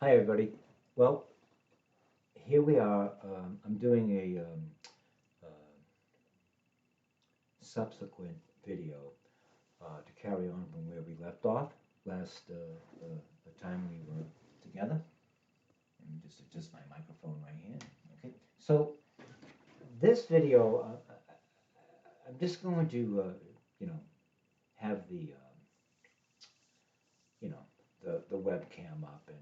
Hi, everybody. Well, here we are. I'm doing a uh, subsequent video to carry on from where we left off last the time we were together. Let me just adjust my microphone right here. Okay. So this video, I'm just going to, you know, have you know, the webcam up and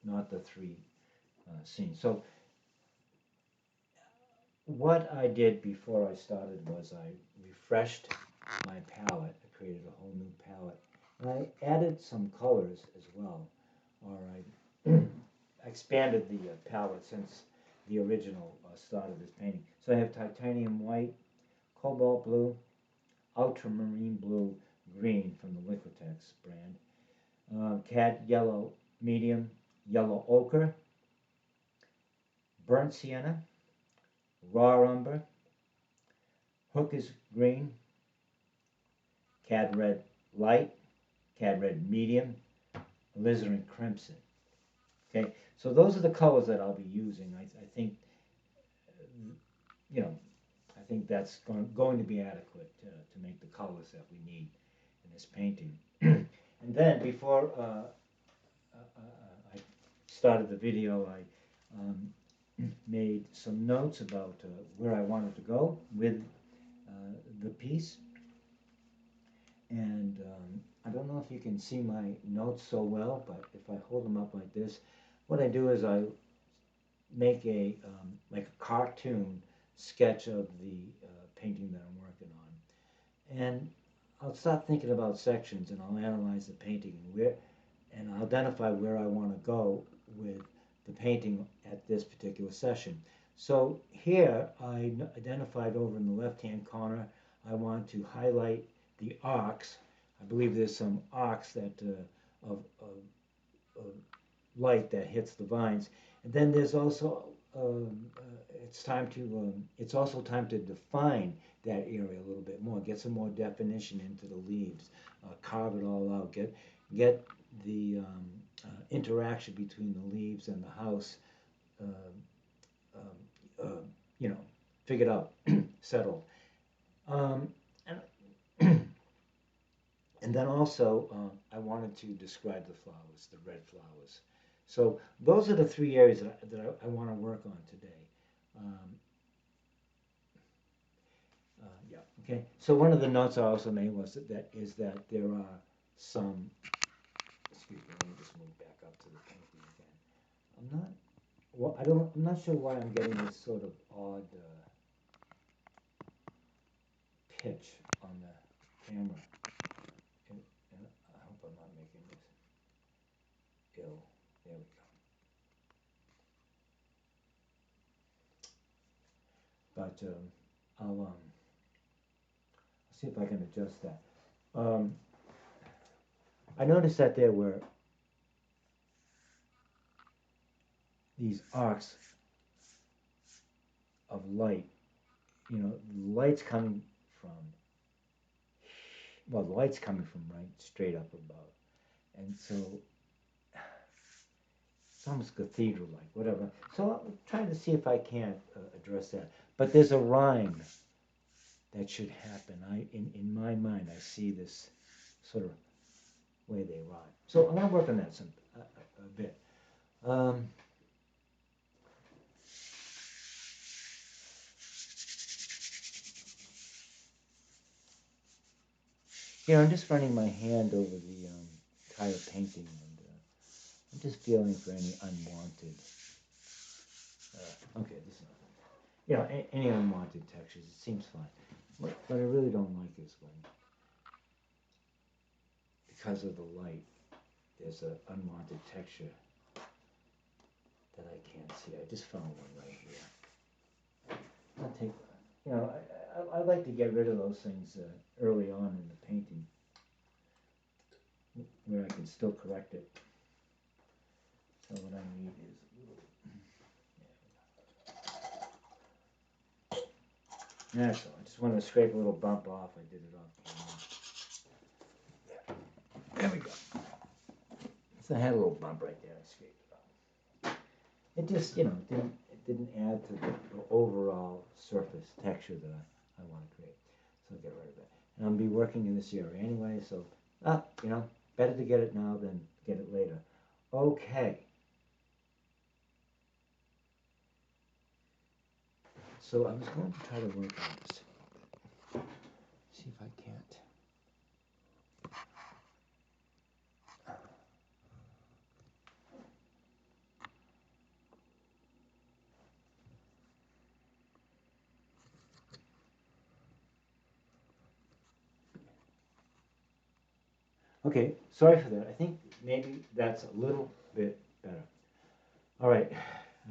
not the three scenes. So what I did before I started was I refreshed my palette. I created a whole new palette. And I added some colors as well, or I expanded the palette since the original start of this painting. So I have titanium white, cobalt blue, ultramarine blue, green from the Liquitex brand, cad yellow medium, yellow ochre, burnt sienna, raw umber, hooker's green, cad red light, cad red medium, alizarin crimson. Okay, so those are the colors that I'll be using. I think, you know, I think that's going to be adequate to make the colors that we need in this painting. And then before I started the video, I made some notes about where I wanted to go with the piece. And I don't know if you can see my notes so well, but if I hold them up like this, what I do is I make a like a cartoon sketch of the painting that I'm working on, and I'll start thinking about sections, and I'll analyze the painting and I'll identify where I want to go with the painting at this particular session. So here I identified over in the left-hand corner, I want to highlight the arcs. I believe there's some arcs that of light that hits the vines, and then there's also it's also time to define that area a little bit more, get some more definition into the leaves, carve it all out, get the interaction between the leaves and the house, uh, you know, figured out, settled. Um, and And then also, I wanted to describe the flowers, the red flowers. So those are the three areas that I want to work on today. Um, yeah, okay. So one of the notes I also made was that there are some, excuse me, let me just move back up to the painting again. I'm not, well, I'm not sure why I'm getting this sort of odd pitch on the camera. And I hope I'm not making this ill. There we go. But I'll see if I can adjust that. Um, I noticed that there were these arcs of light. You know, light's coming from, well, the light's coming from right straight up above. And so it's almost cathedral-like, whatever. So I'm trying to see if I can't address that. But there's a rhyme that should happen. In my mind, I see this sort of way they rhyme. So I'm going to work on that a bit. Um, I'm just running my hand over the entire painting, and I'm just feeling for any unwanted. Okay, this is, any unwanted textures. It seems fine. What I really don't like is when, because of the light, there's an unwanted texture that I can't see. I just found one right here. I'll take, I like to get rid of those things early on in the painting, where I can still correct it. So what I need is that's all. I just want to scrape a little bump off. I did it off camera. There we go. So I had a little bump right there. I scraped it off. it just, it didn't add to the overall surface texture that I want to create. So I'll get rid of it. And I'll be working in this area anyway, so, better to get it now than get it later. Okay. So I was going to try to work on this. See if I can't. Okay, sorry for that. I think maybe that's a little bit better. All right,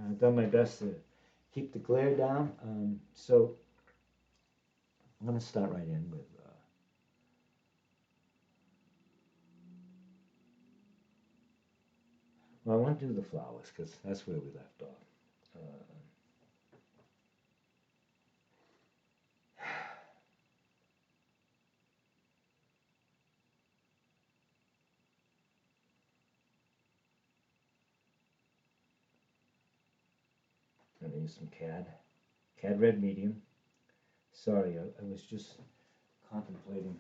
I've done my best to keep the glare down. So I'm going to start right in with, well, I want to do the flowers because that's where we left off. I'm going to use some CAD red medium. Sorry, I was just contemplating.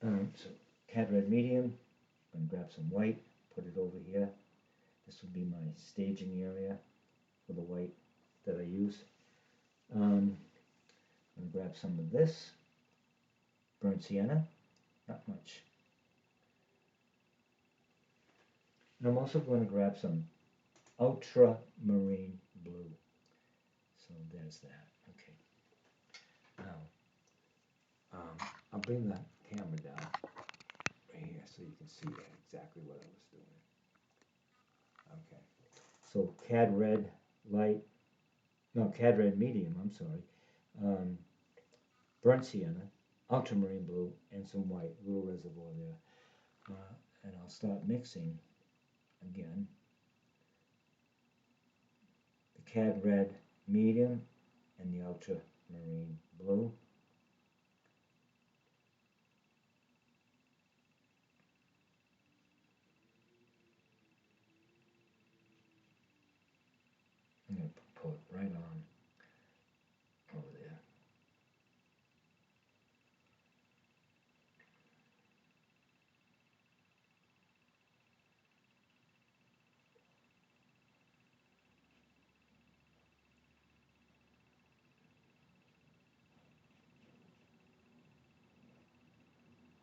So CAD red medium. I'm going to grab some white, put it over here. This would be my staging area for the white that I use. I'm going to grab some of this burnt sienna, not much. And I'm also going to grab some ultramarine blue. So there's that. Okay. Now, I'll bring the camera down right here so you can see exactly what I was doing. Okay. So CAD red light, no, CAD red medium, I'm sorry. Burnt sienna, ultramarine blue, and some white, little reservoir there. And I'll start mixing again. The CAD red medium and the ultramarine blue. I'm going to pull it right on over there.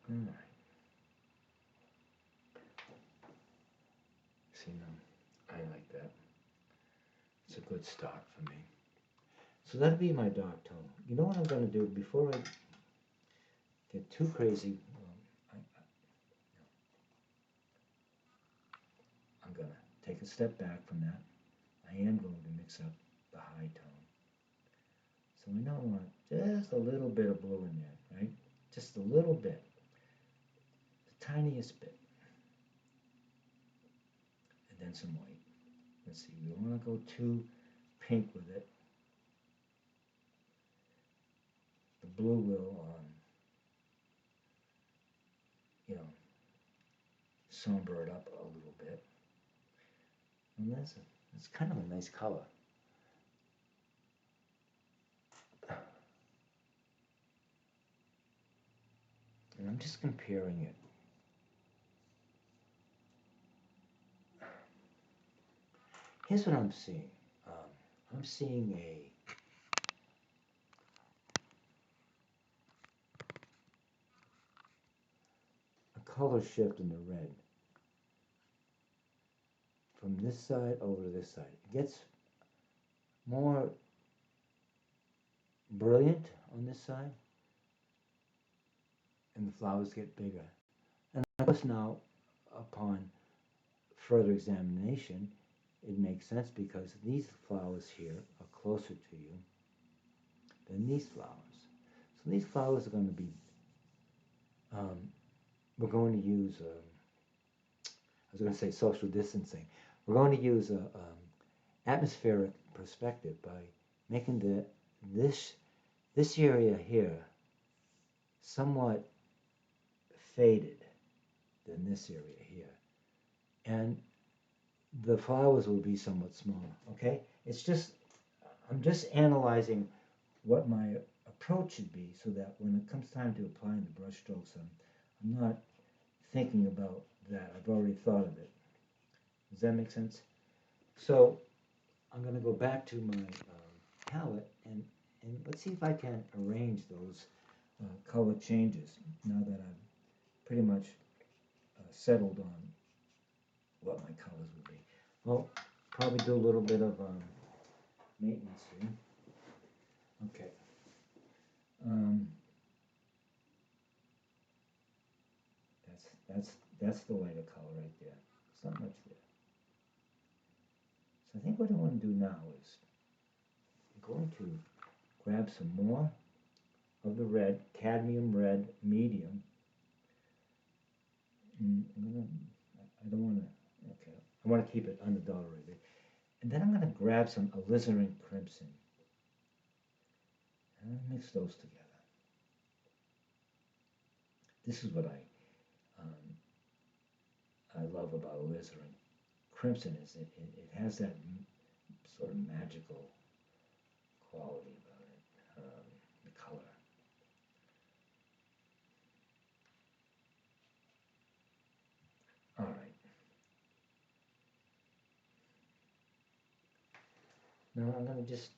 All right. See now, I like that. It's a good start for me. So that'll be my dark tone. You know what I'm going to do before I get too crazy? I'm going to take a step back from that. I am going to mix up the high tone. So we know I want just a little bit of blue in there, right? Just a little bit. The tiniest bit. And then some white. Let's see, we don't want to go too pink with it. The blue will, somber it up a little bit. And that's kind of a nice color. And I'm just comparing it. Here's what I'm seeing. I'm seeing a color shift in the red from this side over to this side. It gets more brilliant on this side, and the flowers get bigger. And of course now, upon further examination, it makes sense because these flowers here are closer to you than these flowers. So these flowers are going to be, we're going to use, I was going to say social distancing. We're going to use a atmospheric perspective by making this area here somewhat faded than this area here. And the flowers will be somewhat smaller, okay? It's just, I'm just analyzing what my approach should be so that when it comes time to applying the brush strokes, I'm not thinking about that. I've already thought of it. Does that make sense? So I'm going to go back to my palette and let's see if I can arrange those color changes now that I've pretty much settled on what my colors would be. Well, probably do a little bit of maintenance here. Okay. That's the lighter color right there. It's not much there. So I think what I want to do now is I'm going to grab some more of the red, cadmium red, medium. I don't want to, okay, I want to keep it unadulterated. And then I'm going to grab some alizarin crimson. And mix those together. This is what I love about alizarin crimson is it has that sort of magical quality about it, the color. All right. Now I'm going to just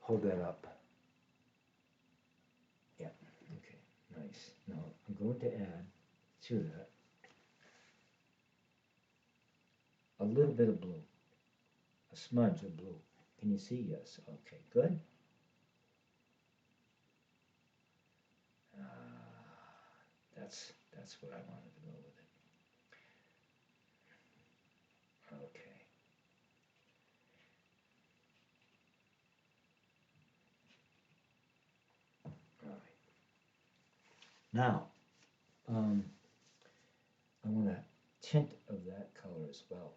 hold that up. Yeah, okay, nice. Now I'm going to add to that a little bit of blue, a smudge of blue. Can you see? Yes. Okay, good. That's what I wanted to go with it. Okay. All right. Now, I want a tint of that color as well.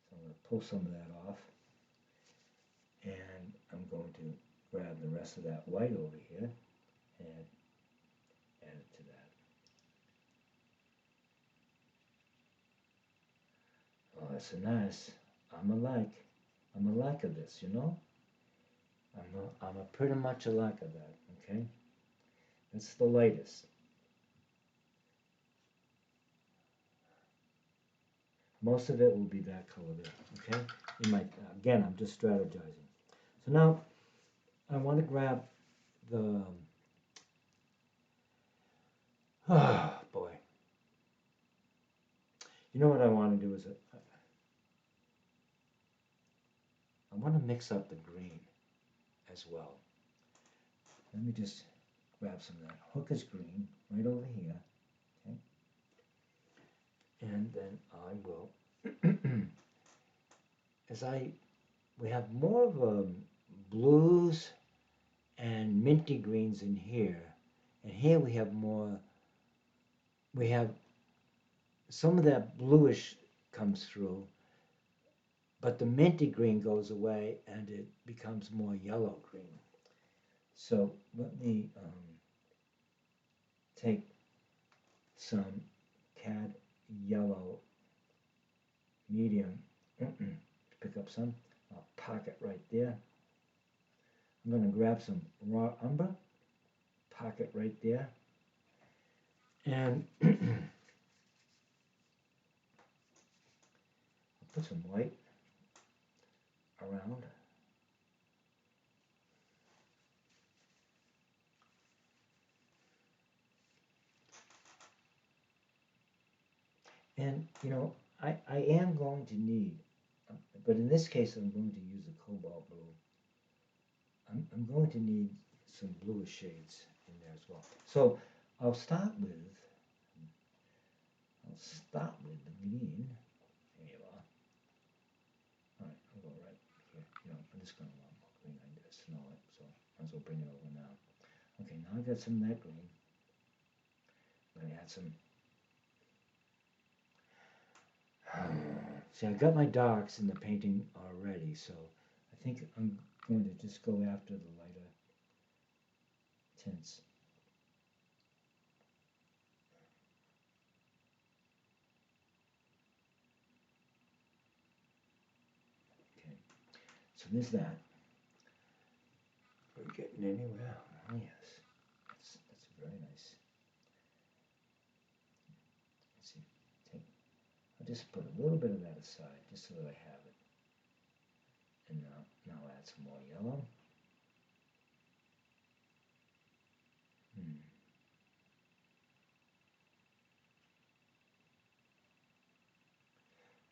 So I'm going to pull some of that off. And I'm going to grab the rest of that white over here and add it to that. Oh, that's a nice. I'm a like of this, you know? I'm a pretty much a like of that, okay? That's the lightest. Most of it will be that color there, okay? You might, again, I'm just strategizing. So now I want to grab the, oh boy. You know what I want to do is I want to mix up the green as well. Let me just grab some of that Hooker's green right over here, okay? And then I will, we have more of blues and minty greens in here, and here we have more, we have some of that bluish comes through, but the minty green goes away and it becomes more yellow green. So let me take some cad yellow medium, pick up some, I'll park it right there. I'm going to grab some raw umber, park it right there, and I'll put some white around. And, you know, I am going to need, but in this case I'm going to use a cobalt blue. I'm going to need some bluish shades in there as well. So I'll start with the green. There you are. All right, I'll go right here. You know, I'm just going to want more green. I just know it, so might as well bring it over now. Okay, now I've got some of that green. I'm going to add some. See, I've got my darks in the painting already, so I think I'm going to just go after the lighter tints. So there's that. We're getting anywhere. Oh yes, that's very nice. Let's see. Take. I'll just put a little bit of that aside, just so that I have it. And now add some more yellow.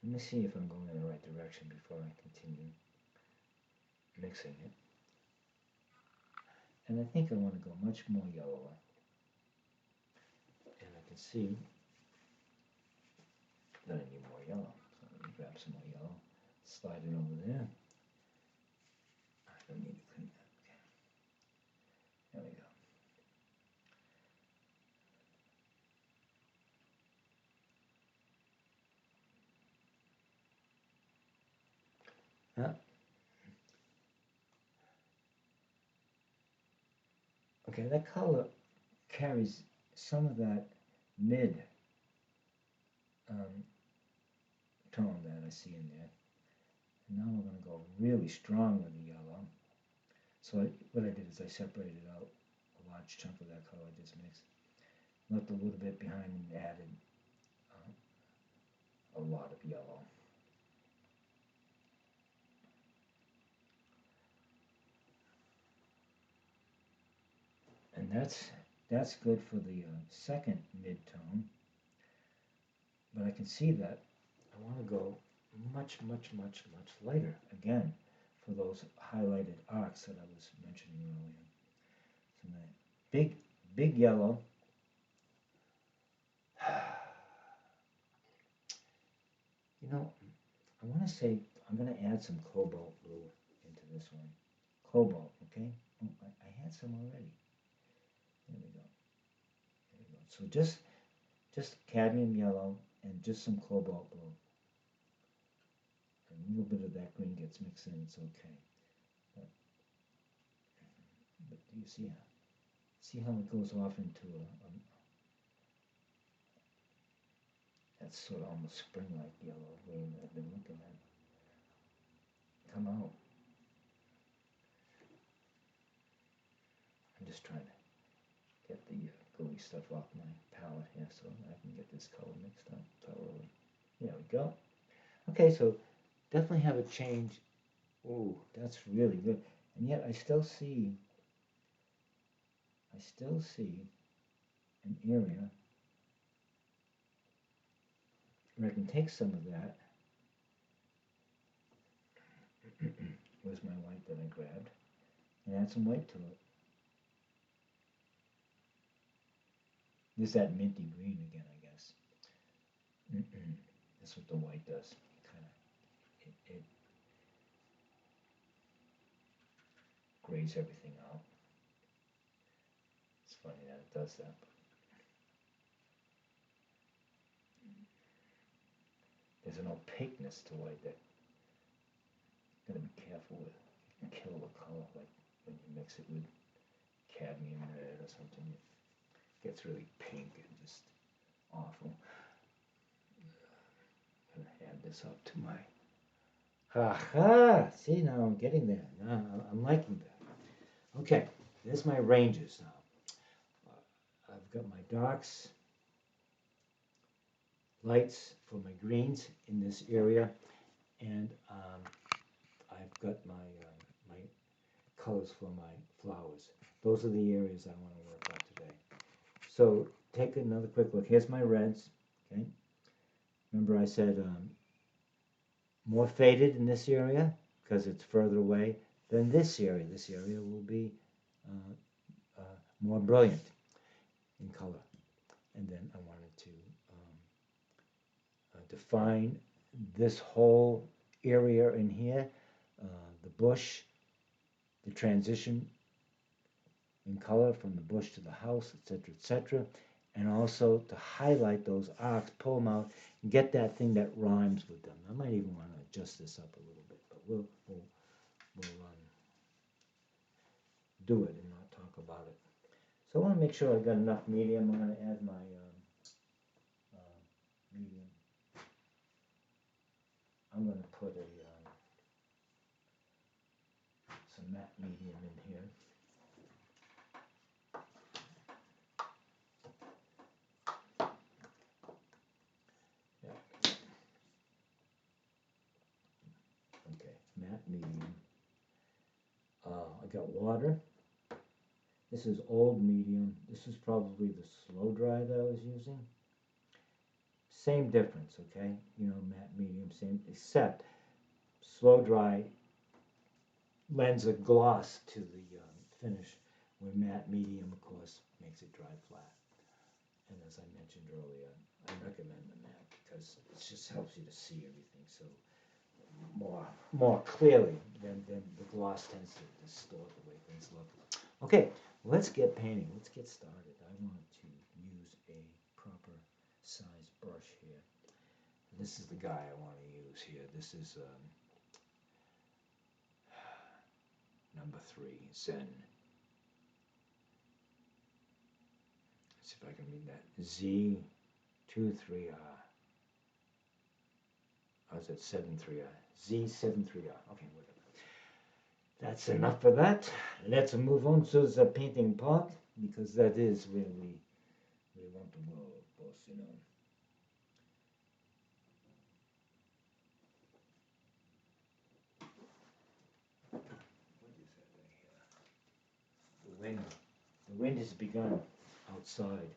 Let me see if I'm going in the right direction before I continue mixing it. And I think I want to go much more yellower. And I can see that I need more yellow. So let me grab some more yellow, slide it over there. I don't need to clean that. Okay. There we go. Huh? Okay, that color carries some of that mid tone that I see in there. And now we're going to go really strong with the yellow. So what I did is I separated out a large chunk of that color I just mixed, left a little bit behind, and added a lot of yellow. And that's good for the second mid-tone. But I can see that I want to go much, much, much, much lighter again for those highlighted arcs that I was mentioning earlier. So my big yellow. You know, I want to say I'm going to add some cobalt blue into this one. Cobalt, okay? Oh, I had some already. There we go. There we go. So just cadmium yellow and just some cobalt blue. A little bit of that green gets mixed in, it's okay. But do you see how it goes off into that sort of almost spring-like yellow green that I've been looking at come out. I'm just trying to get the gooey stuff off my palette here so I can get this color mixed up thoroughly. There we go. Okay, so definitely have a change. Ooh, that's really good. And yet I still see an area where I can take some of that. Where's my white that I grabbed? And add some white to it. There's that minty green again, I guess. That's what the white does. It grays everything out. It's funny that it does that. There's an opaqueness to white that you gotta be careful with. You can kill the color, like when you mix it with cadmium red or something. It gets really pink and just awful. I'm gonna add this up to my. Ha! See, now I'm getting there. Now I'm liking that. Okay, there's my ranges now. I've got my darks, lights for my greens in this area, and I've got my colors for my flowers. Those are the areas I want to work on today. So take another quick look. Here's my reds. Okay. Remember I said more faded in this area because it's further away than this area. This area will be more brilliant in color. And then I wanted to define this whole area in here, the bush, the transition in color from the bush to the house, etc., and also to highlight those arcs, pull them out, and get that thing that rhymes with them. I might even want to adjust this up a little bit, but we'll do it and not talk about it. So I want to make sure I've got enough medium. I'm going to add my medium. I'm going to put matte medium in here. Yeah. Okay, matte medium. I got water. This is old medium. This is probably the slow dry that I was using. Same difference, okay? You know, matte medium, same, except slow dry lends a gloss to the finish, where matte medium, of course, makes it dry flat. And as I mentioned earlier, I recommend the matte because it just helps you to see everything so more clearly than the gloss tends to distort the way things look. Okay, let's get painting. Let's get started. I want to use a proper size brush here. This is the guy I want to use here. This is number 3, Zen. Let's see if I can read that. Z23R. Or is it 73R? Z73R. Okay, whatever. That's enough for that. Let's move on to the painting part, because that is where we want to go, of course, you know. What is that right here? The wind. The wind has begun outside.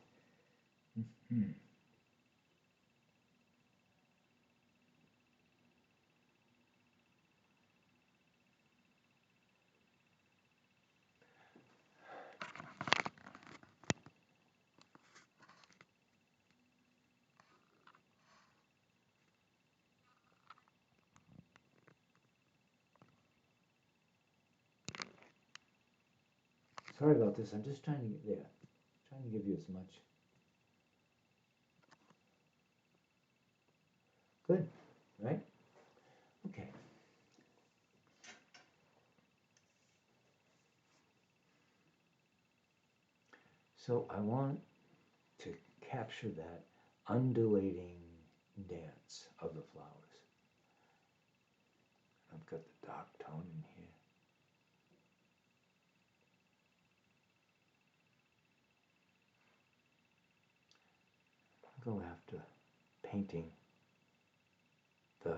Sorry about this. I'm just trying to get there. Trying to give you as much. Good, right? Okay. So I want to capture that undulating dance of the flowers. I've got the dark tone in here. I'll go after painting the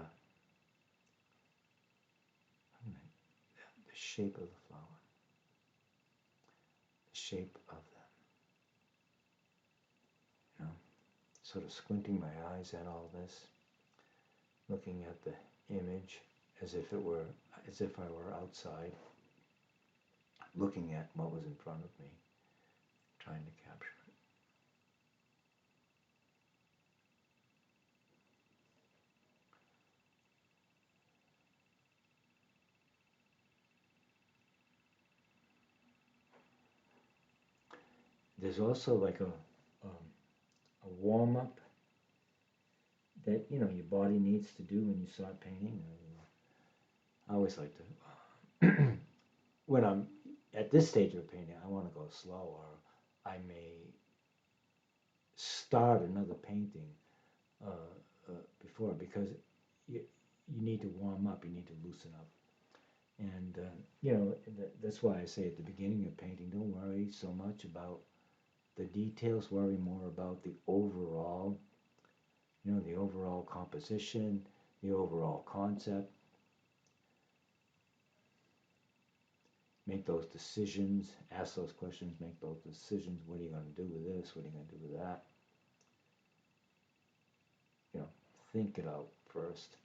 shape of the flower, the shape of them. You know, sort of squinting my eyes at all this, looking at the image as if I were outside, looking at what was in front of me, trying to capture it. There's also like a warm-up that, you know, your body needs to do when you start painting. I always like to, when I'm at this stage of painting, I want to go slow, or I may start another painting before, because you need to warm up, you need to loosen up. And, you know, that's why I say at the beginning of painting, don't worry so much about the details, worry more about the overall, you know, the overall composition, the overall concept. Make those decisions, ask those questions, make those decisions. What are you going to do with this? What are you going to do with that? You know, think it out first.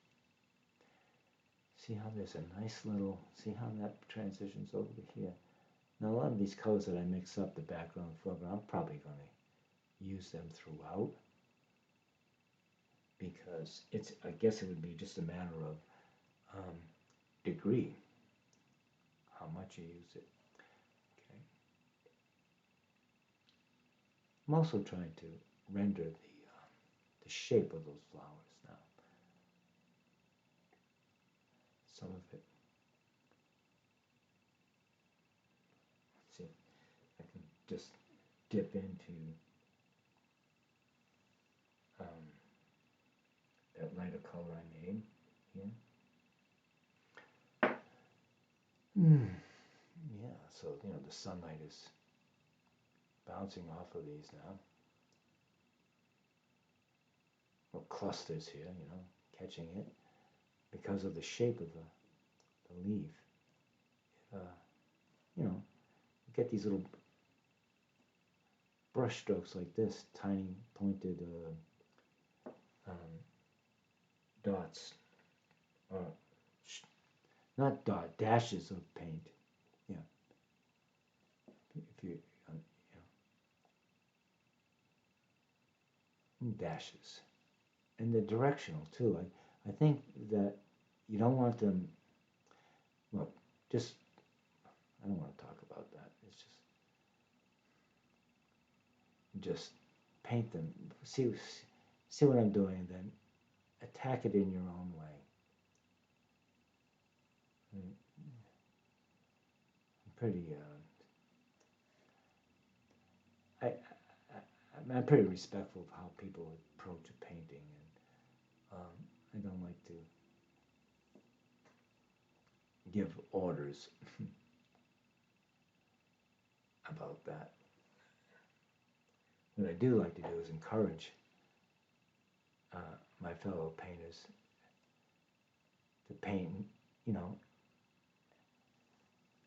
See how there's a nice little, see how that transitions over to here. Now a lot of these colors that I mix up, the background and foreground, I'm probably going to use them throughout, because it's, I guess it would be just a matter of degree, how much you use it. Okay. I'm also trying to render the shape of those flowers now. Some of it. See, I can just dip into that lighter color I made here. you know, the sunlight is bouncing off of these now. Well, clusters here, you know, catching it because of the shape of the leaf. You know, you get these little brush strokes like this, tiny pointed dots, or not dashes of paint. Yeah, if you, dashes, and they're directional too. I think that you don't want them. Well, just I don't want to talk about that. It's just paint them. See what I'm doing, then attack it in your own way. I'm pretty. I'm pretty respectful of how people approach a painting, and I don't like to give orders about that. What I do like to do is encourage my fellow painters to paint, you know,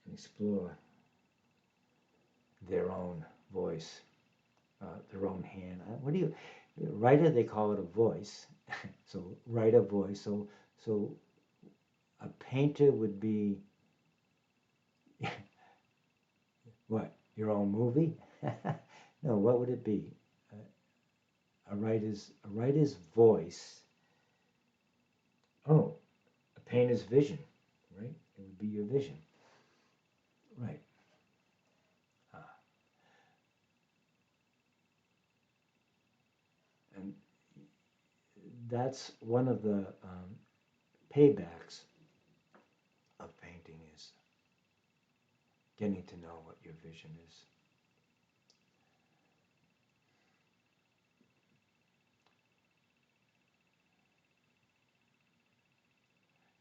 and explore their own voice, their own hand. What do you, writer, they call it a voice. So write a voice. So a painter would be what? Your own movie? No, what would it be? A writer's voice. Oh, a painter's vision, right? It would be your vision, right? And that's one of the paybacks of painting is getting to know what your vision is.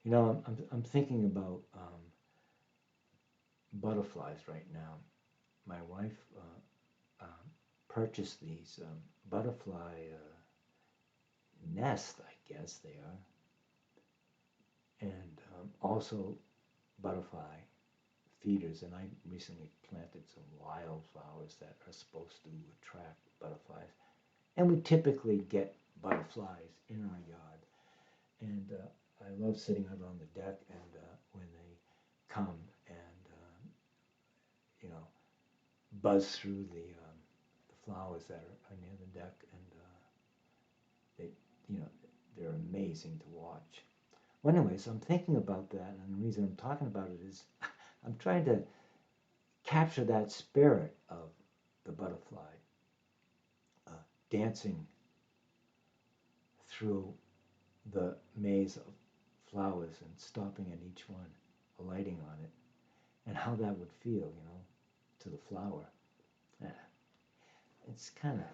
You know, I'm thinking about butterflies right now. My wife purchased these butterfly nests, I guess they are, and also butterfly feeders. And I recently planted some wildflowers that are supposed to attract butterflies. And we typically get butterflies in our yard. And I love sitting out on the deck, and when they come and you know, buzz through the flowers that are near the deck, and they, you know, they're amazing to watch. Well, anyway, so I'm thinking about that, and the reason I'm talking about it is I'm trying to capture that spirit of the butterfly dancing through the maze of flowers and stopping at each one, alighting on it, and how that would feel, you know, to the flower. Yeah. It's kind of,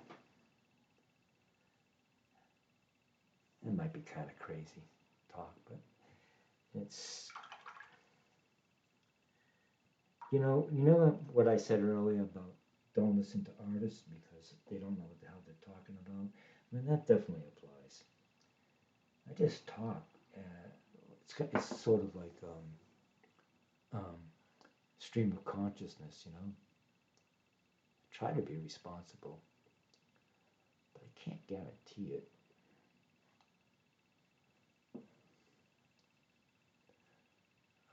it might be kind of crazy talk, but it's, you know what I said earlier about don't listen to artists because they don't know what the hell they're talking about. I mean, that definitely applies. I just talk. It's sort of like stream of consciousness, you know. Try to be responsible, but I can't guarantee it.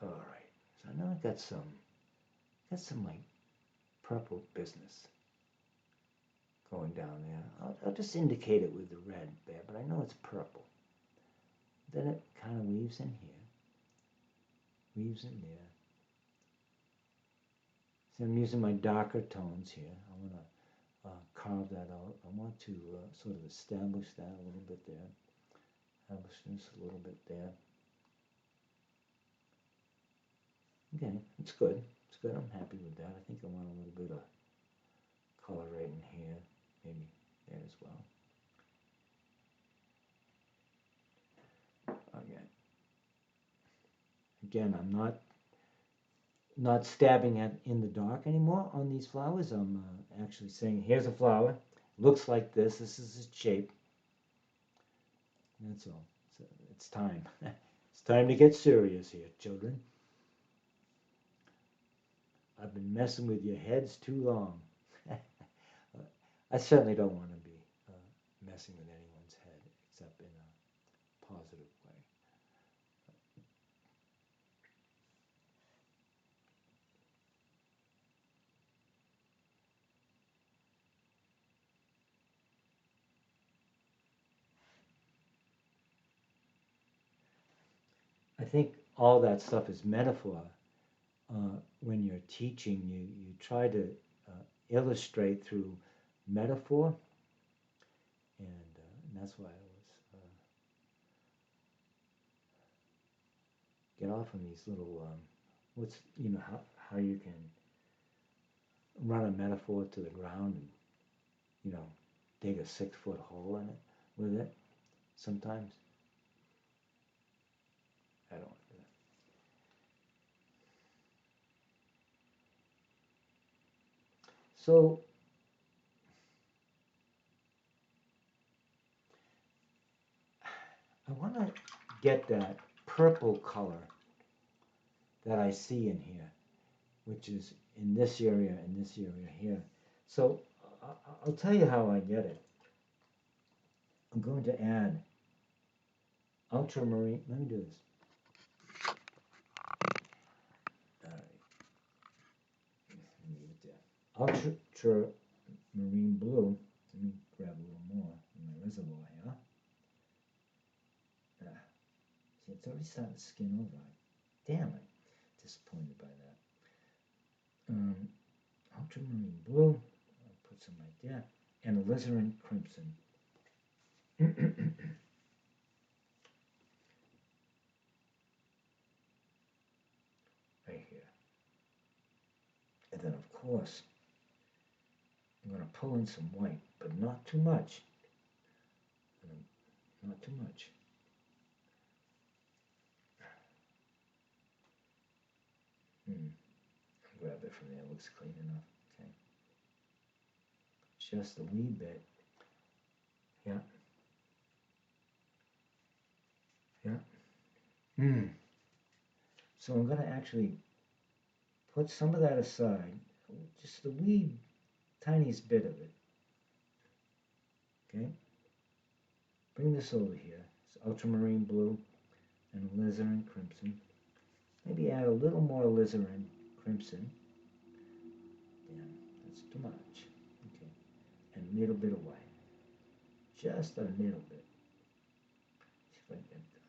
All right, so now I got some like purple business going down there. I'll just indicate it with the red there, but I know it's purple. Then it kind of weaves in here, weaves in there. So I'm using my darker tones here. I want to carve that out. I want to sort of establish that a little bit there. Establish this a little bit there. Okay, it's good. It's good. I'm happy with that. I think I want a little bit of color right in here, maybe there as well. Okay. Again, I'm not not stabbing at in the dark anymore on these flowers. I'm actually saying, here's a flower, looks like this. This is its shape. That's all. So it's time. It's time to get serious here, children. I've been messing with your heads too long. I certainly don't want to be messing with anyone's head except in a positive way. I think all that stuff is metaphor. When you're teaching, you try to illustrate through metaphor, and that's why I was get off on these little what's how you can run a metaphor to the ground and you know dig a 6 foot hole in it with it. Sometimes I don't do that. So I want to get that purple color that I see in here, which is in this area and this area here. So I'll tell you how I get it. I'm going to add ultramarine. Let me do this. All right, leave it there. Ultramarine blue. Let me grab a little more in my reservoir here. See, it's already starting to skin over. Damn it. Disappointed by that. Ultramarine blue. I'll put some right there. And alizarin crimson. Right here. And then, of course, I'm going to pull in some white, but not too much. Not too much. Grab it from there. Looks clean enough. Okay. Just a wee bit. Yeah. Yeah. So I'm going to actually put some of that aside. Just the wee tiniest bit of it. Okay. Bring this over here. It's ultramarine blue and alizarin crimson. Maybe add a little more alizarin crimson. Damn, that's too much. Okay. And a little bit of white. Just a little bit. See if I can get that.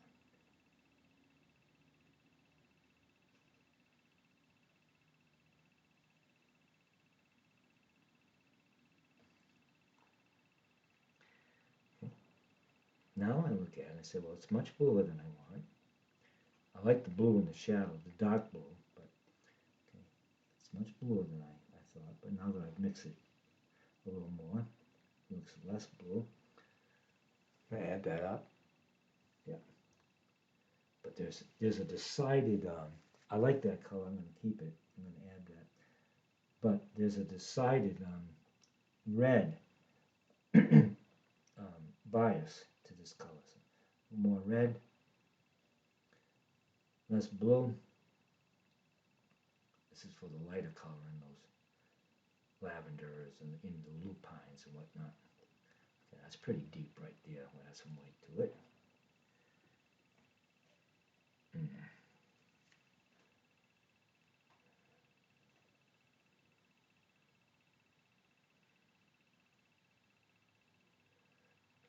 Now I look at it and I say, well, it's much bluer than I want. I like the blue in the shadow, the dark blue, but okay, it's much bluer than I thought. But now that I've mixed it a little more, it looks less blue. I'm gonna add that up. Yeah, but there's a decided. I like that color. I'm gonna keep it. I'm gonna add that. But there's a decided red bias to this color. So more red, less blue. This is for the lighter color in those lavenders and in the lupines and whatnot. Okay, that's pretty deep right there. We'll add some white to it.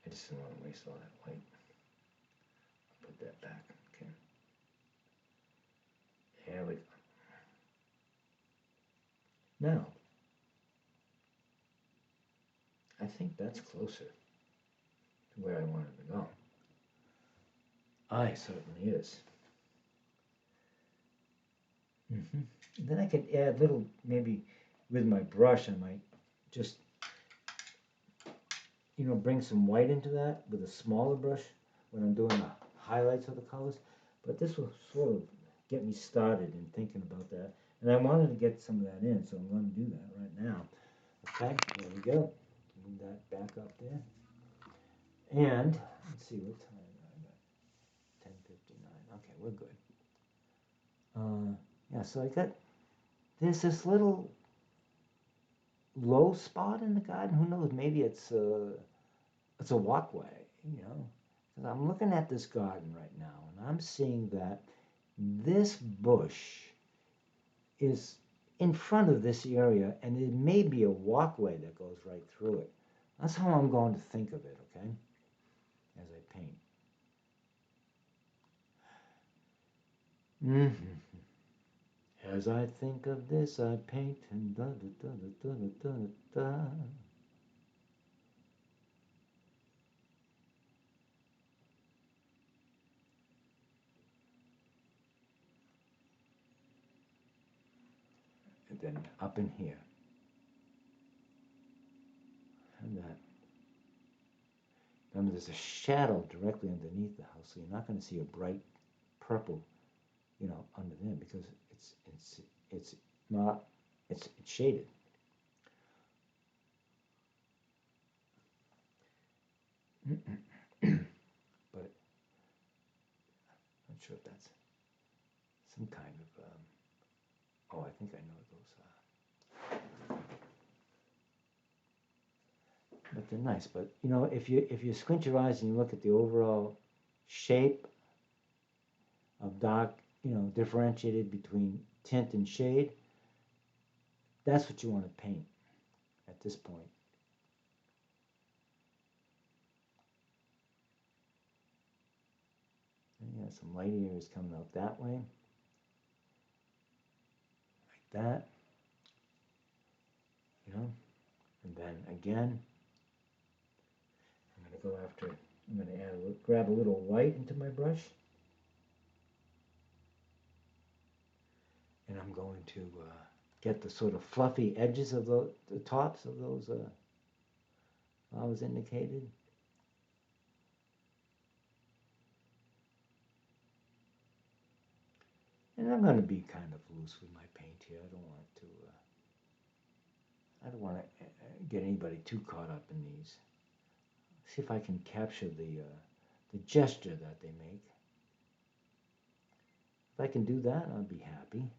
I just don't want to waste all that white. I'll put that back. Okay. There we go. Now, I think that's closer to where I wanted to go. I certainly is. Then I could add little, maybe with my brush, I might just, bring some white into that with a smaller brush when I'm doing the highlights of the colors. But this will sort of get me started in thinking about that. And I wanted to get some of that in, so I'm going to do that right now. Okay, there we go. Move that back up there. And let's see what time I got. 10:59. Okay, we're good. Yeah, so I got there's this little low spot in the garden. Who knows? Maybe it's a walkway. You know, 'cause I'm looking at this garden right now, and I'm seeing that this bush is in front of this area, and it may be a walkway that goes right through it. That's how I'm going to think of it, okay, as I paint. As I think of this, I paint and da da da da da da da da. And then up in here, and that. Remember, there's a shadow directly underneath the house, so you're not going to see a bright purple, under there because it's not it's shaded. But I'm not sure if that's some kind of. Oh, I think I know those. But they're nice. But if you squint your eyes and you look at the overall shape of dark, differentiated between tint and shade, that's what you want to paint at this point. And you have some light areas coming out that way, like that, and then again, I'm going to grab a little white into my brush, and I'm going to get the sort of fluffy edges of the tops of those flowers indicated. And I'm going to be kind of loose with my paint here. I don't want to get anybody too caught up in these. See if I can capture the gesture that they make. If I can do that, I'll be happy.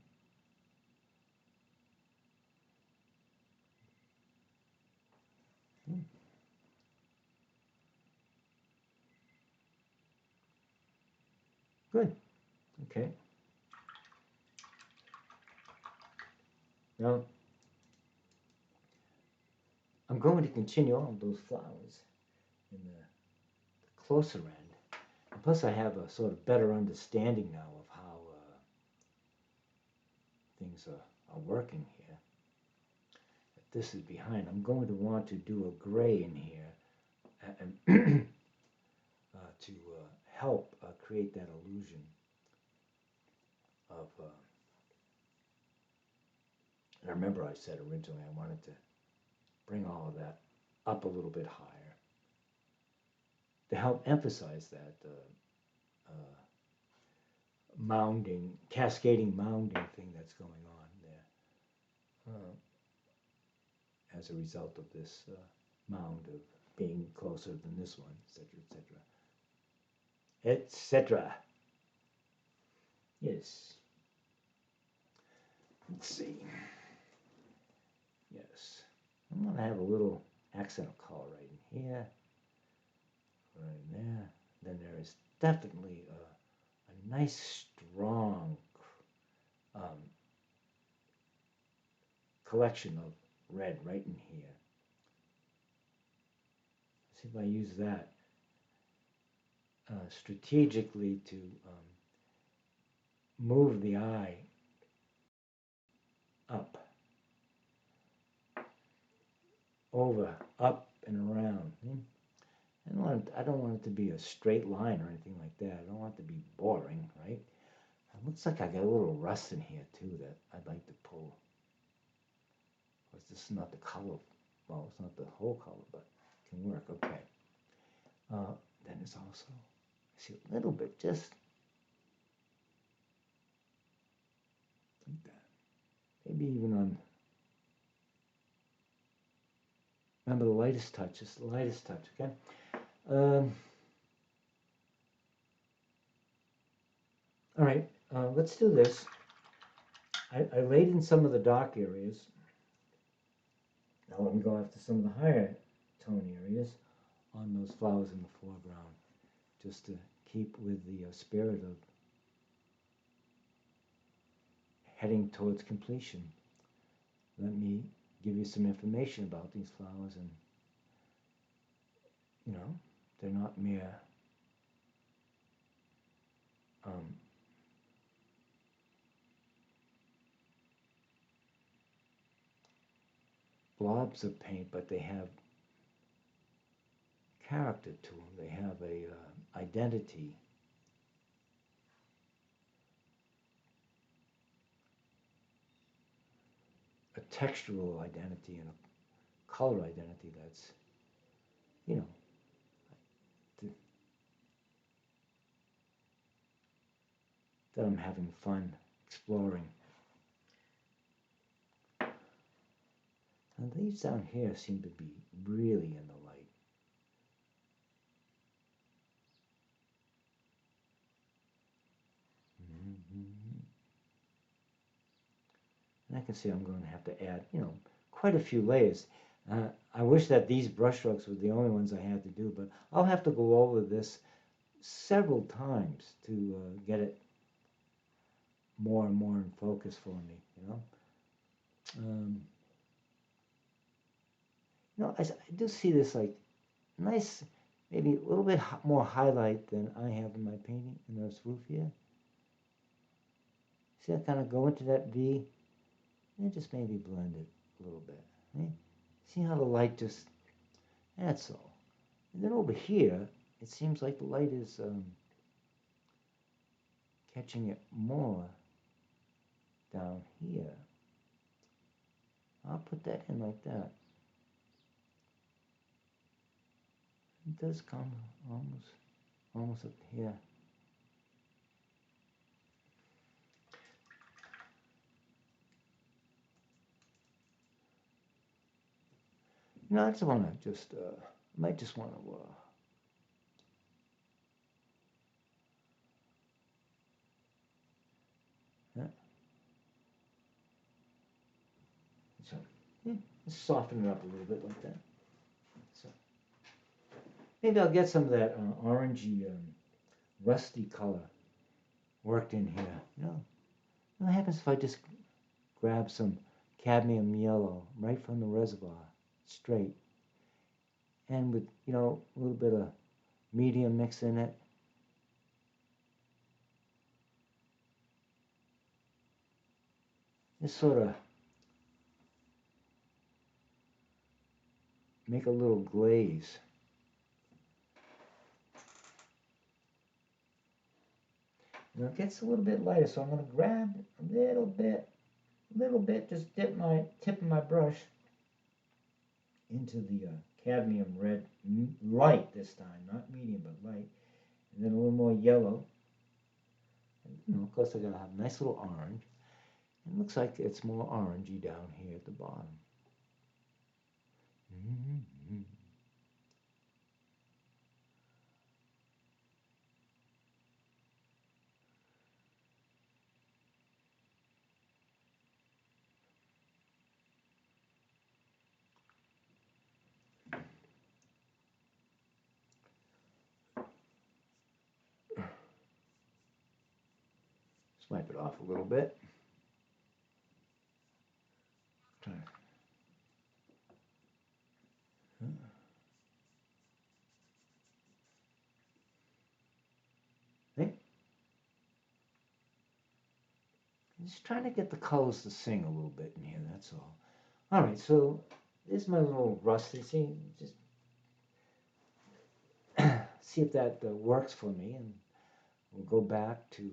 Good. Okay. Now, I'm going to continue on those flowers in the closer end. And plus, I have a sort of better understanding now of how things are working here. If this is behind, I'm going to want to do a gray in here and to help create that illusion of. I remember I said originally I wanted to bring all of that up a little bit higher to help emphasize that mounding, cascading mounding thing that's going on there as a result of this mound of being closer than this one, etc., etc., etc. Yes. Let's see. Yes. I'm going to have a little accent of color right in here, right in there. Then there is definitely a nice, strong collection of red right in here. Let's see if I use that strategically to move the eye up, over, up, and around. I don't want it to be a straight line or anything like that. I don't want it to be boring, right? It looks like I got a little rust in here too that I'd like to pull. Of course, this is not the color. Well, it's not the whole color, but it can work. Okay. Then it's also, I see a little bit, just like that. maybe even on, remember the lightest touch, just the lightest touch, okay? All right, let's do this. I laid in some of the dark areas. Now let me go after some of the higher tone areas on those flowers in the foreground, just to keep with the spirit of heading towards completion. Let me give you some information about these flowers, and you know, they're not mere blobs of paint, but they have character to them. They have a identity. A textural identity and a color identity that's, you know, that I'm having fun exploring. And these down here seem to be really in the light. And I can see I'm going to have to add, you know, quite a few layers. I wish that these brushstrokes were the only ones I had to do, but I'll have to go over this several times to get it more and more in focus for me, you know. You know, I do see this like nice, maybe a little bit more highlight than I have in my painting in this roof here. See, I kind of go into that V and just maybe blend it a little bit. Right? See how the light just, that's all. And then over here, it seems like the light is catching it more down here. I'll put that in like that. It does come almost up here. You know, I just want to might just want to yeah. So, yeah, just soften it up a little bit like that. So, maybe I'll get some of that orangey, rusty color worked in here. You know, what happens if I just grab some cadmium yellow right from the reservoir, straight, and with, you know, a little bit of medium mix in it. Just sort of make a little glaze. Now it gets a little bit lighter, so I'm going to grab a little bit, just dip my tip of my brush into the cadmium red, light this time, not medium, but light, and then a little more yellow. And, you know, of course, I got to have a nice little orange. It looks like it's more orangey down here at the bottom. Wipe it off a little bit. Okay. Just trying to get the colors to sing a little bit in here, that's all. All right, so this is my little rusty. See, just see if that works for me, and we'll go back to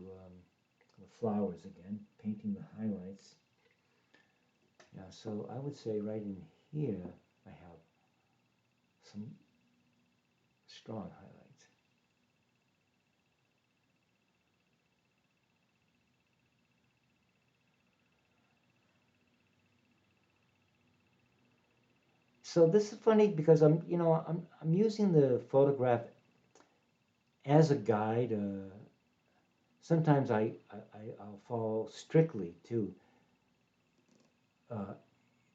the flowers again, painting the highlights. Yeah, so I would say right in here I have some strong highlights. So this is funny because I'm using the photograph as a guide. Sometimes I'll follow strictly to uh,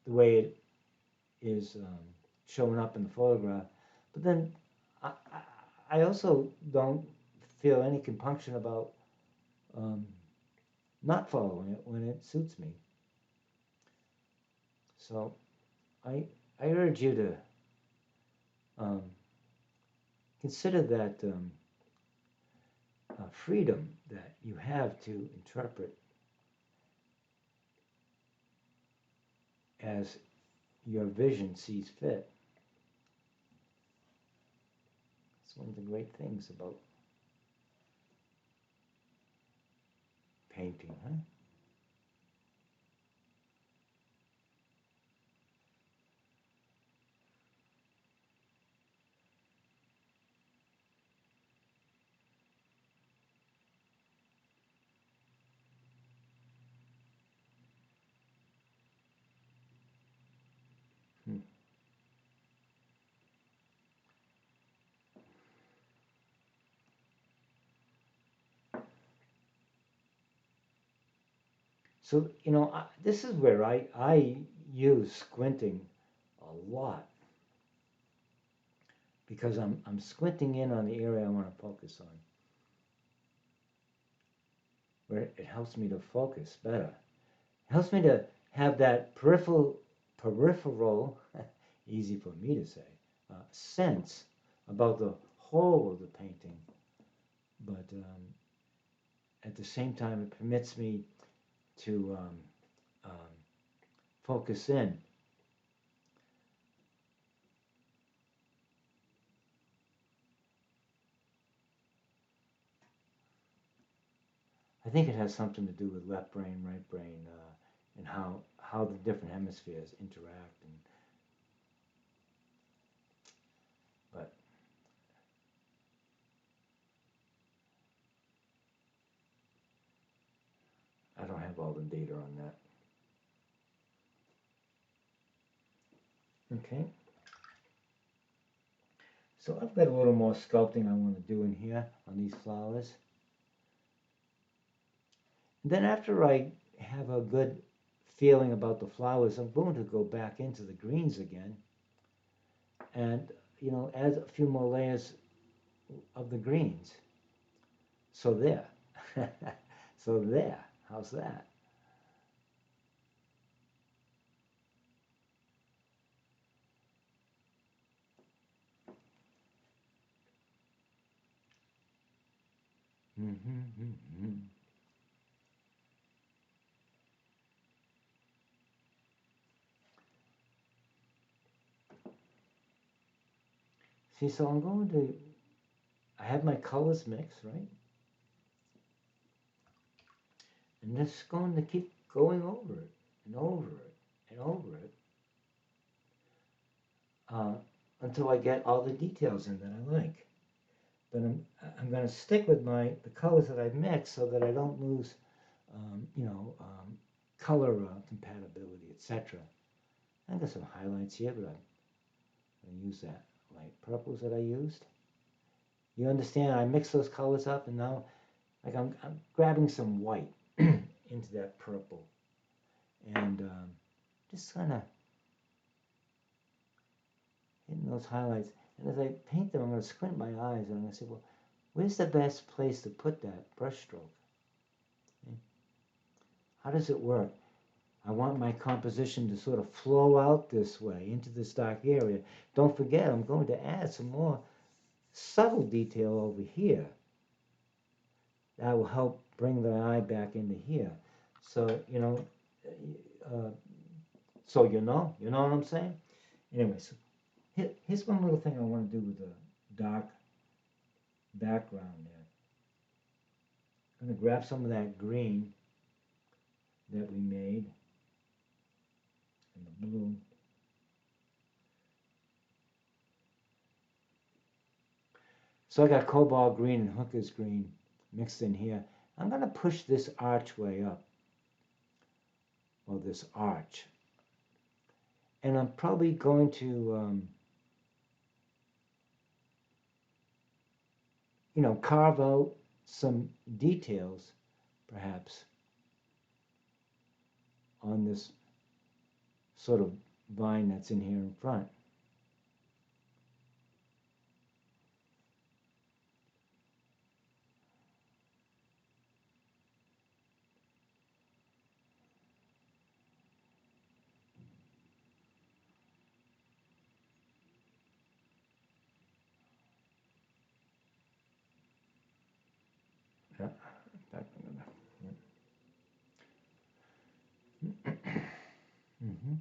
the way it is showing up in the photograph, but then I also don't feel any compunction about um, not following it when it suits me. So I I urge you to um, consider that freedom that you have to interpret as your vision sees fit. It's one of the great things about painting, huh? Hmm. So, this is where I use squinting a lot because I'm squinting in on the area I want to focus on, where it helps me to focus better. It helps me to have that peripheral, easy for me to say, sense about the whole of the painting, but at the same time, it permits me to um, focus in. I think it has something to do with left brain, right brain, and how the different hemispheres interact. But I don't have all the data on that. Okay, so I've got a little more sculpting I want to do in here on these flowers. And then after I have a good feeling about the flowers, I'm going to go back into the greens again and add a few more layers of the greens. So there. So there. How's that? Mm-hmm. See, so I have my colors mixed, right? And just going to keep going over it and over it and over it uh, until I get all the details in that I like. But I'm going to stick with the colors that I've mixed so that I don't lose, color compatibility, etc. I got some highlights here, but I'm going to use that light purples that I used. You understand? I mix those colors up, and now, like I'm grabbing some white into that purple, and just kind of hitting those highlights. And as I paint them, I'm going to squint my eyes, and I'm going to say, well, where's the best place to put that brush stroke? Okay. How does it work? I want my composition to sort of flow out this way into this dark area. Don't forget, I'm going to add some more subtle detail over here that will help bring the eye back into here. So, uh, you know what I'm saying? Anyway, so here's one little thing I want to do with the dark background there. I'm going to grab some of that green that we made and the blue. So I got cobalt green and hooker's green mixed in here. I'm going to push this archway up, or this arch. And I'm probably going to, carve out some details, perhaps, on this sort of vine that's in here in front. Yeah, that, mm-hmm.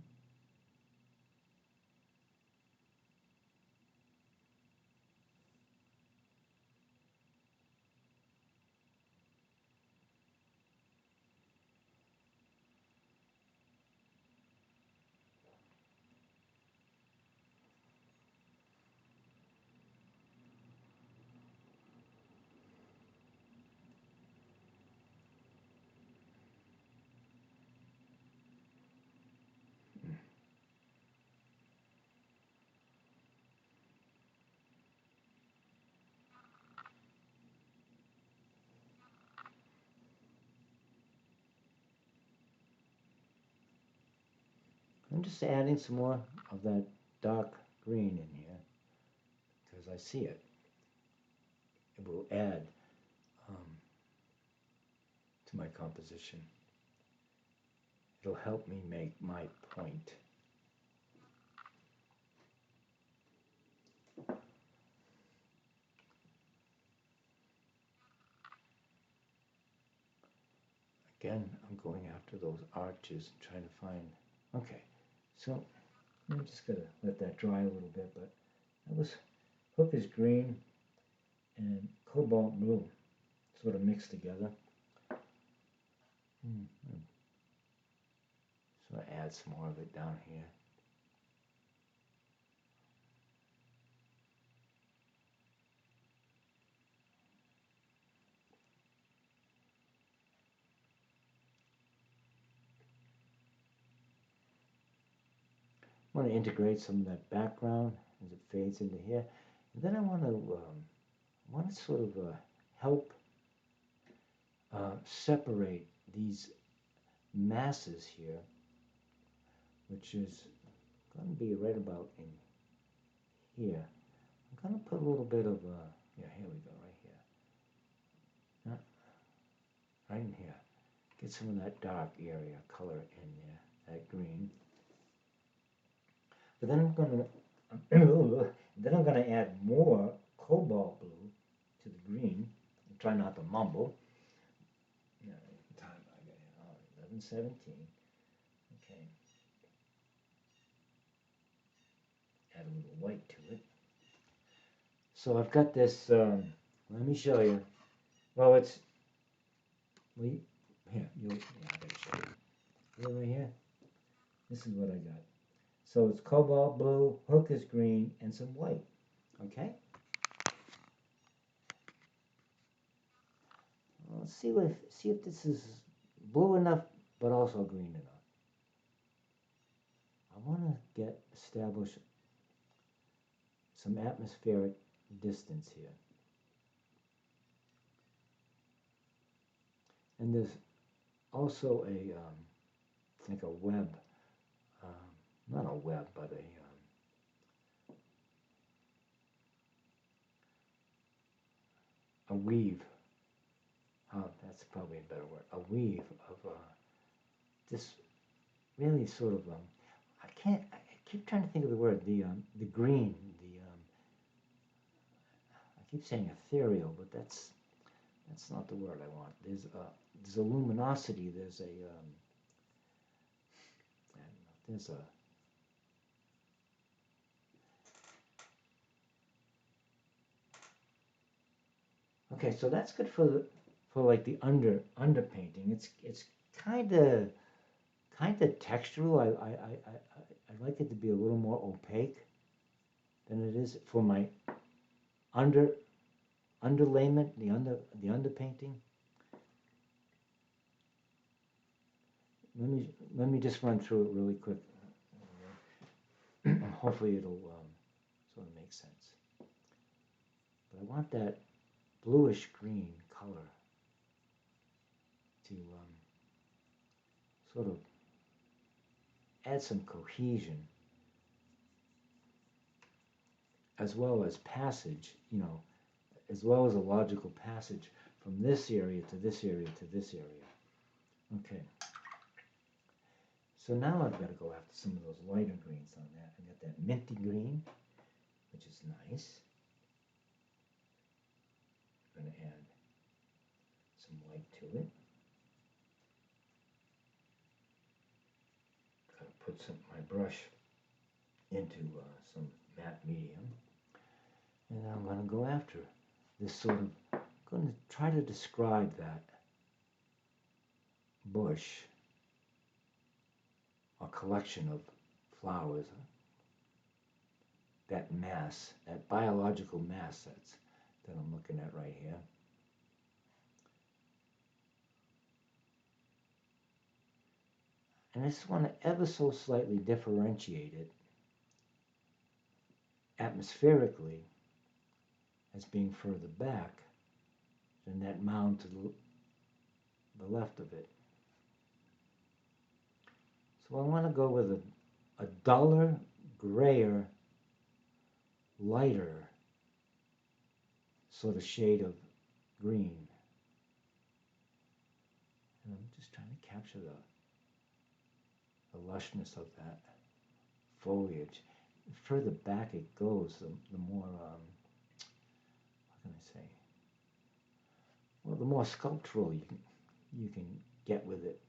I'm just adding some more of that dark green in here because I see it. It will add to my composition. It'll help me make my point. Again, I'm going after those arches, trying to find. Okay, so I'm just gonna let that dry a little bit, but that was hook is green and cobalt blue sort of mixed together. So I add some more of it down here. I want to integrate some of that background as it fades into here. And then I want to sort of help separate these masses here, which is going to be right about in here. I'm going to put a little bit of, yeah, here we go, right here. Right in here. Get some of that dark area color in there, that green. But then I'm going to add more cobalt blue to the green. Try not to mumble. Yeah, time I got 11:17. Okay. Add a little white to it. So I've got this. Let me show you. Well, it's here. I gotta show you. See right here. This is what I got. So it's cobalt blue, hook is green, and some white. Okay. Let's see if this is blue enough, but also green enough. I want to establish some atmospheric distance here. And there's also like a web, not a web, but a weave. Oh, that's probably a better word. A weave of this really sort of I keep trying to think of the word. The green. I keep saying ethereal, but that's not the word I want. There's a luminosity. There's a okay, so that's good for like the underpainting. It's kind of textural. I like it to be a little more opaque than it is for my underlayment, the underpainting. Let me just run through it really quick. Hopefully it'll sort of make sense. But I want that bluish green color to sort of add some cohesion as well as passage, as well as a logical passage from this area to this area to this area. Okay. So now I've got to go after some of those lighter greens on that. I got that minty green, which is nice. I'm going to add some white to it. Got to put my brush into some matte medium. And then I'm going to go after this sort of, I'm going to try to describe that bush, a collection of flowers, that mass, that biological mass that I'm looking at right here. And I just want to ever so slightly differentiate it atmospherically as being further back than that mound to the left of it. So I want to go with a duller, grayer, lighter sort of shade of green. And I'm just trying to capture the lushness of that foliage. The further back it goes, the more, what can I say? Well, the more sculptural you can get with it.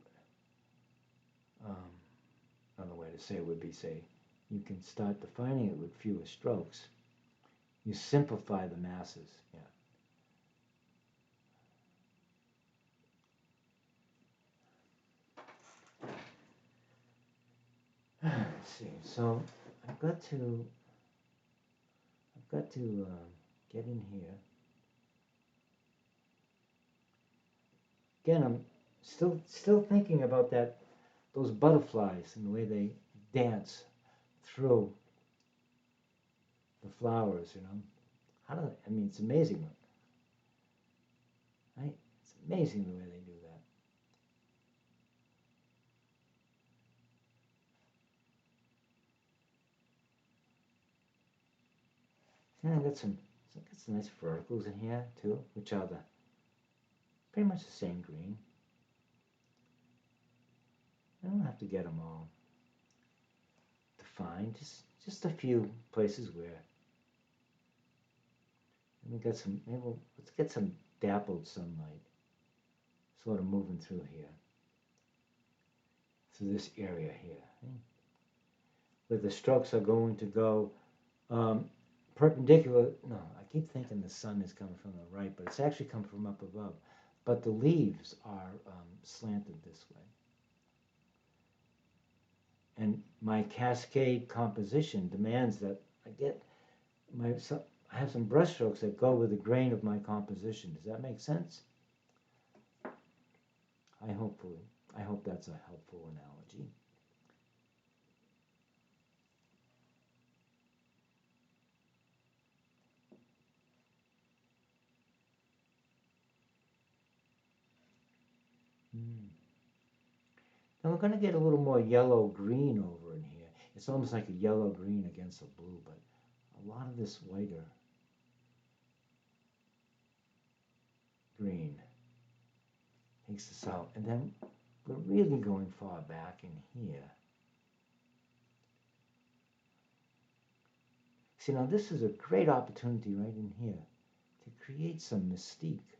Another way to say it would be, say, you can start defining it with fewer strokes. You simplify the masses, yeah. Let's see. So I've got to get in here. Again, I'm still thinking about those butterflies and the way they dance through the flowers. I mean, it's amazing, right? It's amazing the way they do that. And I got some nice verticals in here too, which are pretty much the same green. I don't have to get them all defined, just a few places where. And we got some, let's get some dappled sunlight sort of moving through here. Through this area here. Where the strokes are going to go perpendicular. No, I keep thinking the sun is coming from the right, but it's actually coming from up above. But the leaves are slanted this way. And my cascade composition demands that I have some brush strokes that go with the grain of my composition. Does that make sense? I hope that's a helpful analogy. Now we're going to get a little more yellow-green over in here. It's almost like a yellow-green against a blue, but a lot of this whiter green takes this out. And then we're really going far back in here. See, now this is a great opportunity right in here to create some mystique.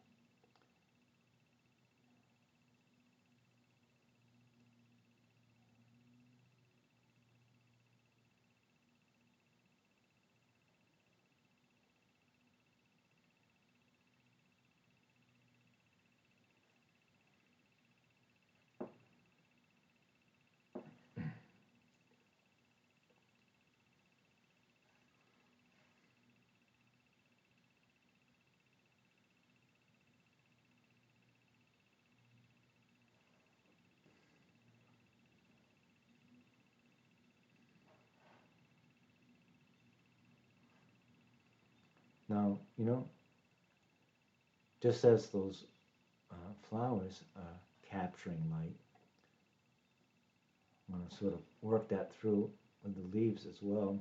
Now, you know, just as those flowers are capturing light, I'm going to sort of work that through with the leaves as well.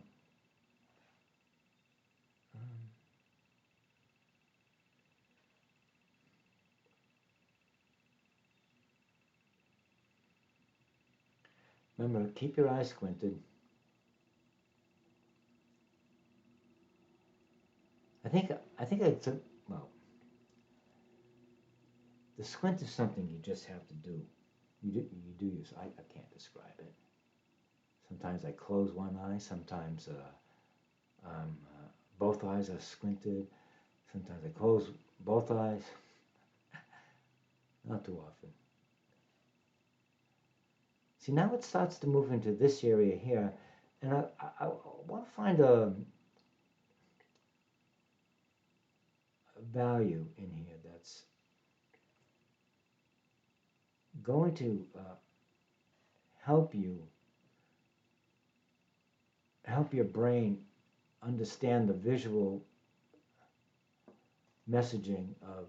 Remember, keep your eyes squinted. I think I took, well, the squint is something you just have to do. You do use, I can't describe it. Sometimes I close one eye, sometimes both eyes are squinted. Sometimes I close both eyes. Not too often. See, now it starts to move into this area here, and I want to find a value in here that's going to help your brain understand the visual messaging of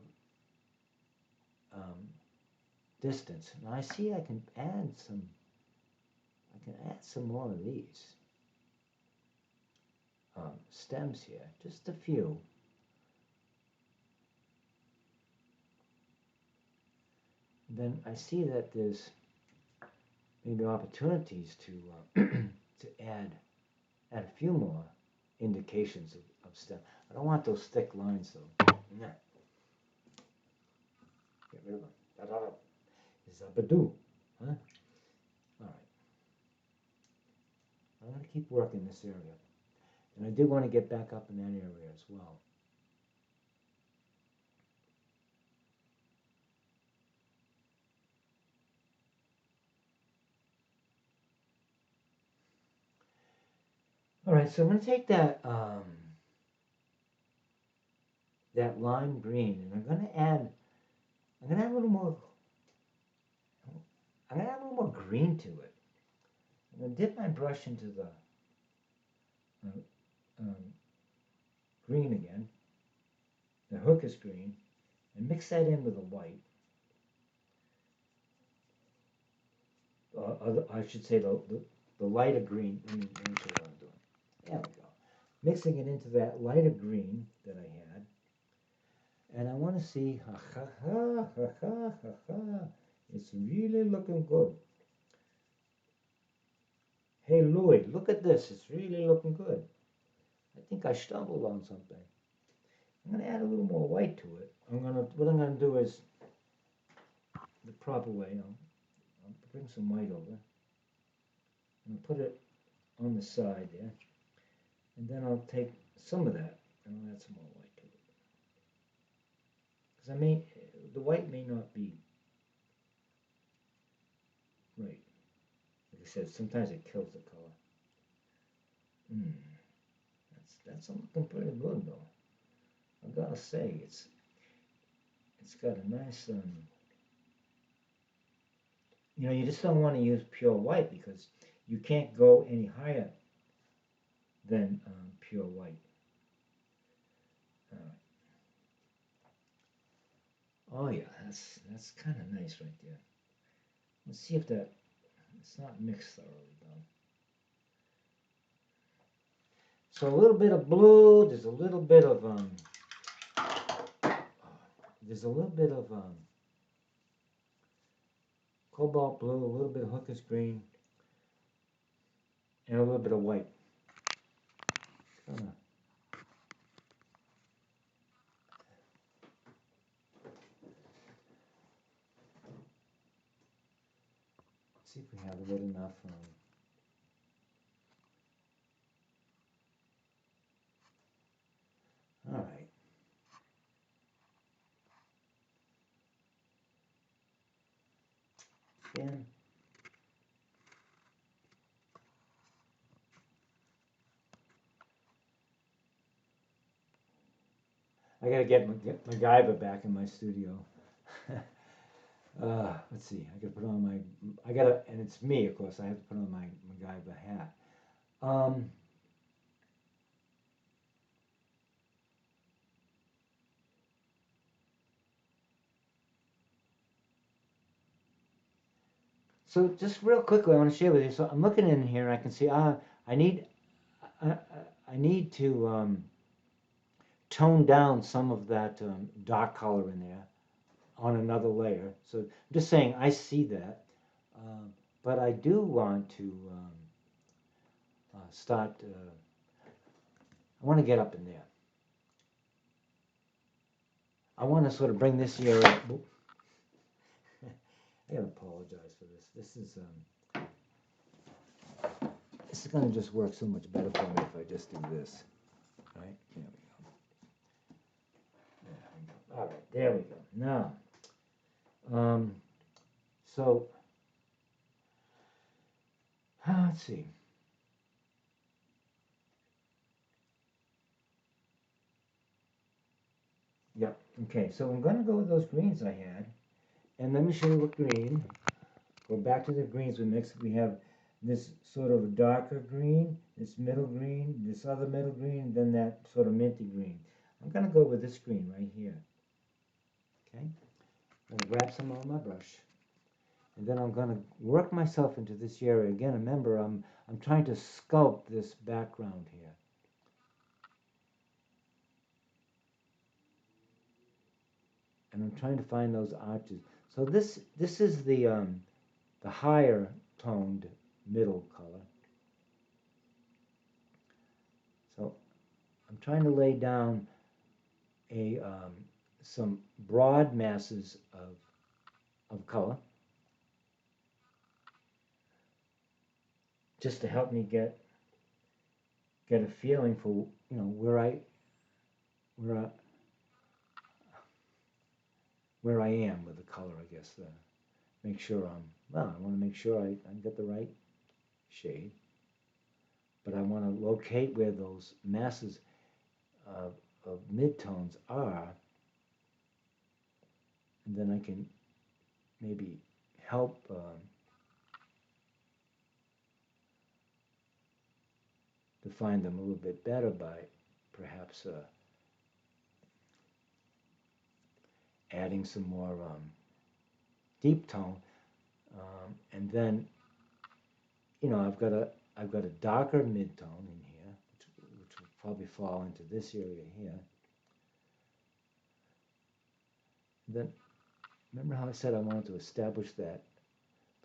distance. Now I see I can add some more of these stems here, just a few. Then I see that there's maybe opportunities to to add a few more indications of stem. I don't want those thick lines though. Nah. Get rid of them. Zabadoo. Huh? All right. I'm going to keep working this area. And I do want to get back up in that area as well. All right, so I'm going to take that that lime green, and I'm going to add a little more. I'm going to add a little more green to it. I'm going to dip my brush into the green again, the hooker's green, and mix that in with the white. I should say the lighter green. Let me show you what I'm doing. There we go. Mixing it into that lighter green that I had. And I want to see, it's really looking good. Hey Louis, look at this, it's really looking good. I think I stumbled on something. I'm going to add a little more white to it. What I'm going to do is, the proper way, I'll bring some white over. And put it on the side there. And then I'll take some of that and I'll add some more white to it. Because the white may not be right. Like I said, sometimes it kills the color. That's looking pretty good though. I've got to say, it's got a nice, you just don't want to use pure white because you can't go any higher than pure white. Oh yeah, that's kind of nice right there. Let's see if it's not mixed thoroughly though. So a little bit of blue, there's a little bit of cobalt blue, a little bit of hooker's green, and a little bit of white. See if we have a good enough. All right. Again. I gotta get MacGyver back in my studio. Let's see. I gotta put on and it's me, of course. I have to put on my MacGyver hat. So just real quickly, I want to share with you. So I'm looking in here, and I can see I need I, I need to tone down some of that dark color in there on another layer. So I'm just saying I see that, um, but I do want to start. I want to get up in there. I want to sort of bring this area. I gotta apologize for this. This is gonna just work so much better for me if I just do this. Right? There we go. All right, there we go. Now, um, so let's see. Yep. Okay. So I'm gonna go with those greens I had, and let me show you what green. Go back to the greens we mixed. We have this sort of darker green, this middle green, this other middle green, and then that sort of minty green. I'm gonna go with this green right here. Okay. I'm gonna grab some on my brush, and then I'm gonna work myself into this area again. Remember, I'm trying to sculpt this background here. And I'm trying to find those arches. So this is the higher toned middle color. So I'm trying to lay down a some broad masses of color just to help me get a feeling for where I where I am with the color. I guess make sure I want to make sure I get the right shade, but I want to locate where those masses of midtones are, and then I can maybe help define them a little bit better by perhaps adding some more deep tone, and then I've got a darker mid-tone in here, which will probably fall into this area here. And then remember how I said I wanted to establish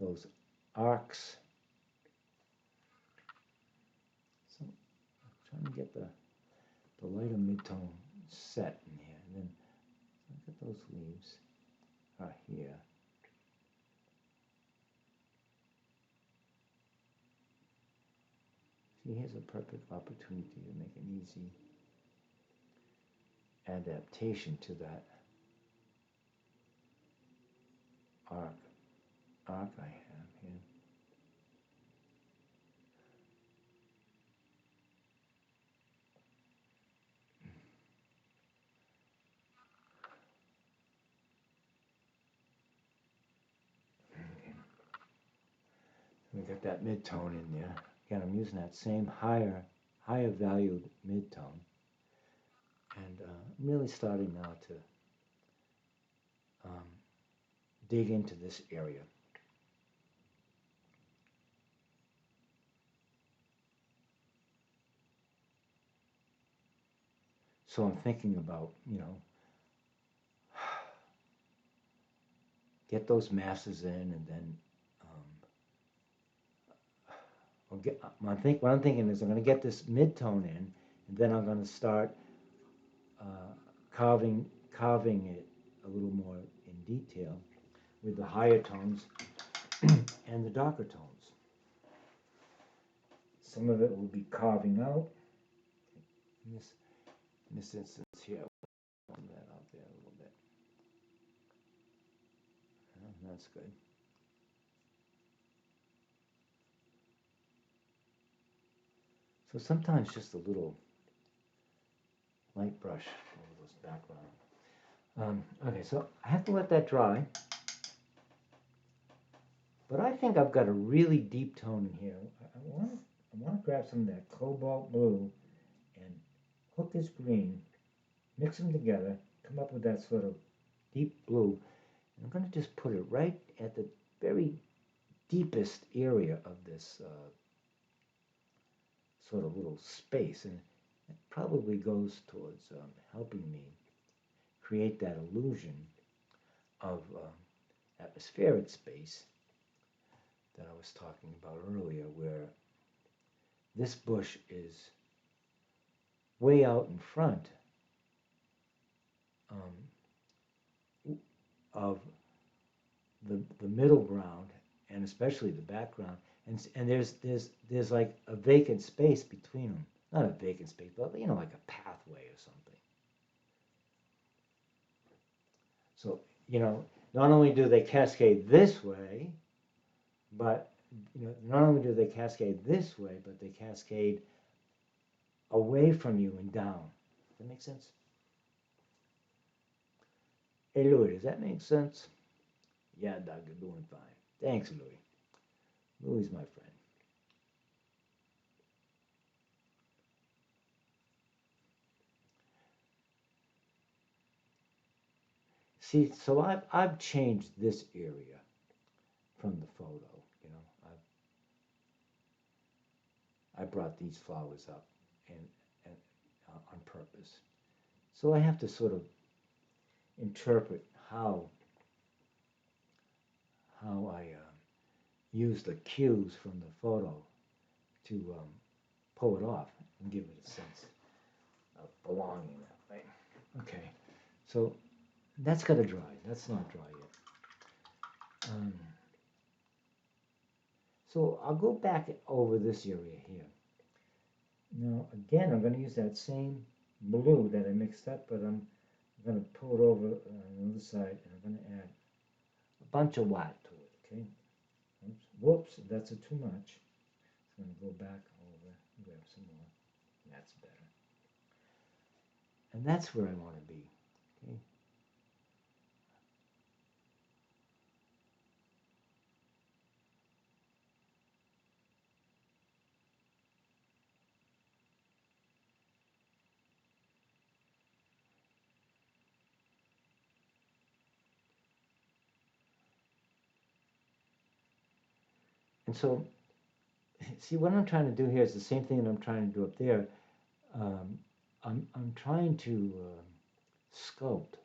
those arcs. So I'm trying to get the lighter mid-tone set in here, and then look at those leaves are here. See, here's a perfect opportunity to make an easy adaptation to that arc I have here. We got that mid-tone in there. Again, I'm using that same higher valued mid-tone, and I'm really starting now to um, dig into this area. So I'm thinking about, get those masses in, and then what I'm thinking is I'm going to get this mid-tone in, and then I'm going to start carving it a little more in detail with the higher tones and the darker tones. Some of it will be carving out. In this instance here, I'll pull that out there a little bit. That's good. So sometimes just a little light brush over this background. Okay, so I have to let that dry. But I think I've got a really deep tone in here. I want to grab some of that cobalt blue and hook this green, mix them together, come up with that sort of deep blue. And I'm going to just put it right at the very deepest area of this sort of little space, and it probably goes towards helping me create that illusion of atmospheric space that I was talking about earlier, where this bush is way out in front of the middle ground, and especially the background, and there's like a vacant space between them. Not a vacant space, but like a pathway or something. So not only do they cascade this way, but not only do they cascade this way, but they cascade away from you and down. Does that make sense? Hey, Louis, does that make sense? Yeah, Doug, you're doing fine. Thanks, Louis. Louis is my friend. See, so I've changed this area from the photo. I brought these flowers up and on purpose. So I have to sort of interpret how I use the cues from the photo to pull it off and give it a sense of belonging that way. Okay, so that's got to dry. That's not dry yet. So I'll go back over this area here. Now again, I'm going to use that same blue that I mixed up, but I'm going to pull it over on the other side, and I'm going to add a bunch of white to it, okay? Oops, whoops, that's too much. I'm going to go back over and grab some more. That's better. And that's where I want to be, okay? And so, see, what I'm trying to do here is the same thing that I'm trying to do up there. I'm trying to sculpt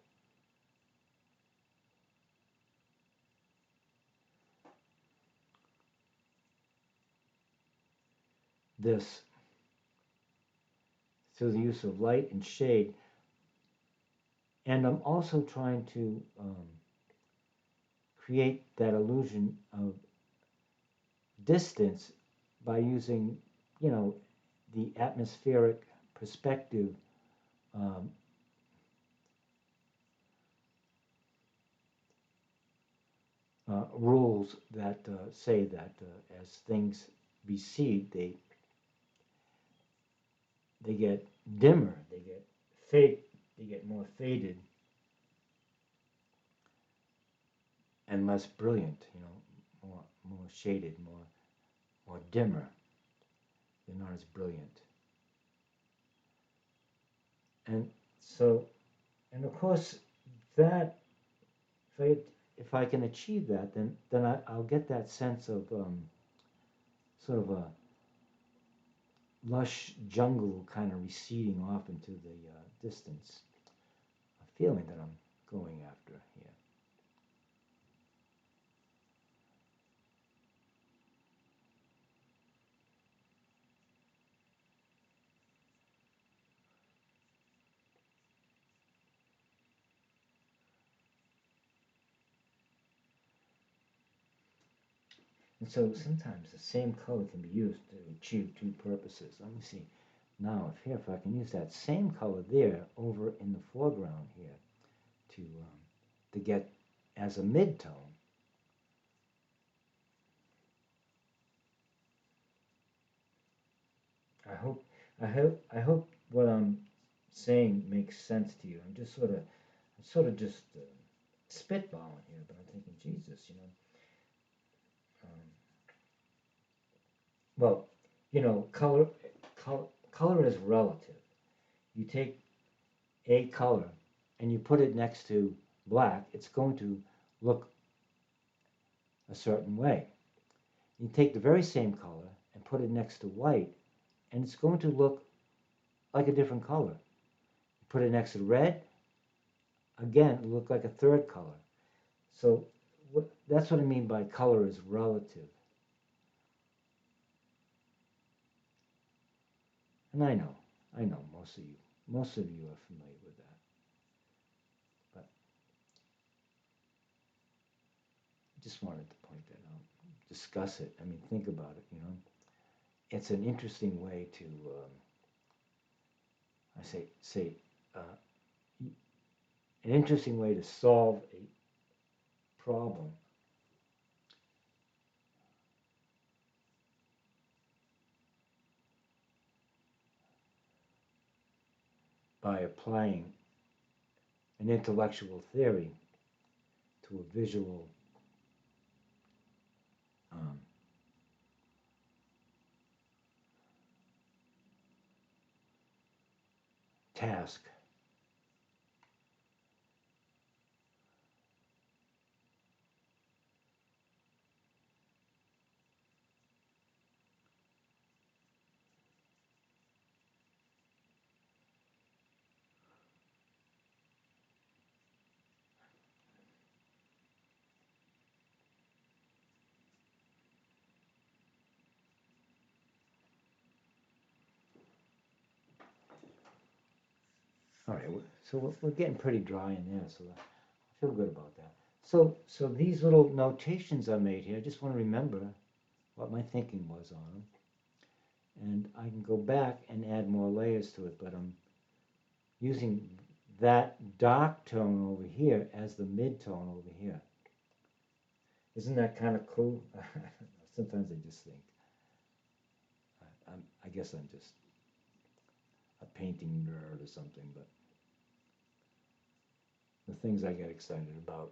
this through the use of light and shade, and I'm also trying to create that illusion of distance by using, the atmospheric perspective rules that say that as things recede, they get dimmer, they get more faded and less brilliant. More shaded, more dimmer. They're not as brilliant. And so, and of course, that if I can achieve that, then I'll get that sense of sort of a lush jungle kind of receding off into the distance, a feeling that I'm going after here. And so sometimes the same color can be used to achieve two purposes. Let me see. Now, if I can use that same color there over in the foreground here to get as a mid-tone. I hope what I'm saying makes sense to you. I'm just sort of just spitballing here, but I'm thinking, Jesus, well, color is relative. You take a color and you put it next to black, it's going to look a certain way. You take the very same color and put it next to white, and it's going to look like a different color. Put it next to red, again, it look like a third color. So that's what I mean by color is relative. And I know most of you are familiar with that. But I just wanted to point that out, discuss it. I mean, think about it. It's an interesting way to, I say, an interesting way to solve a problem. By applying an intellectual theory to a visual um, task. All right, so we're getting pretty dry in there, so I feel good about that. So these little notations I made here, I just want to remember what my thinking was on them. And I can go back and add more layers to it, but I'm using that dark tone over here as the mid-tone over here. Isn't that kind of cool? Sometimes I just think, I guess I'm just a painting nerd or something, but the things I get excited about.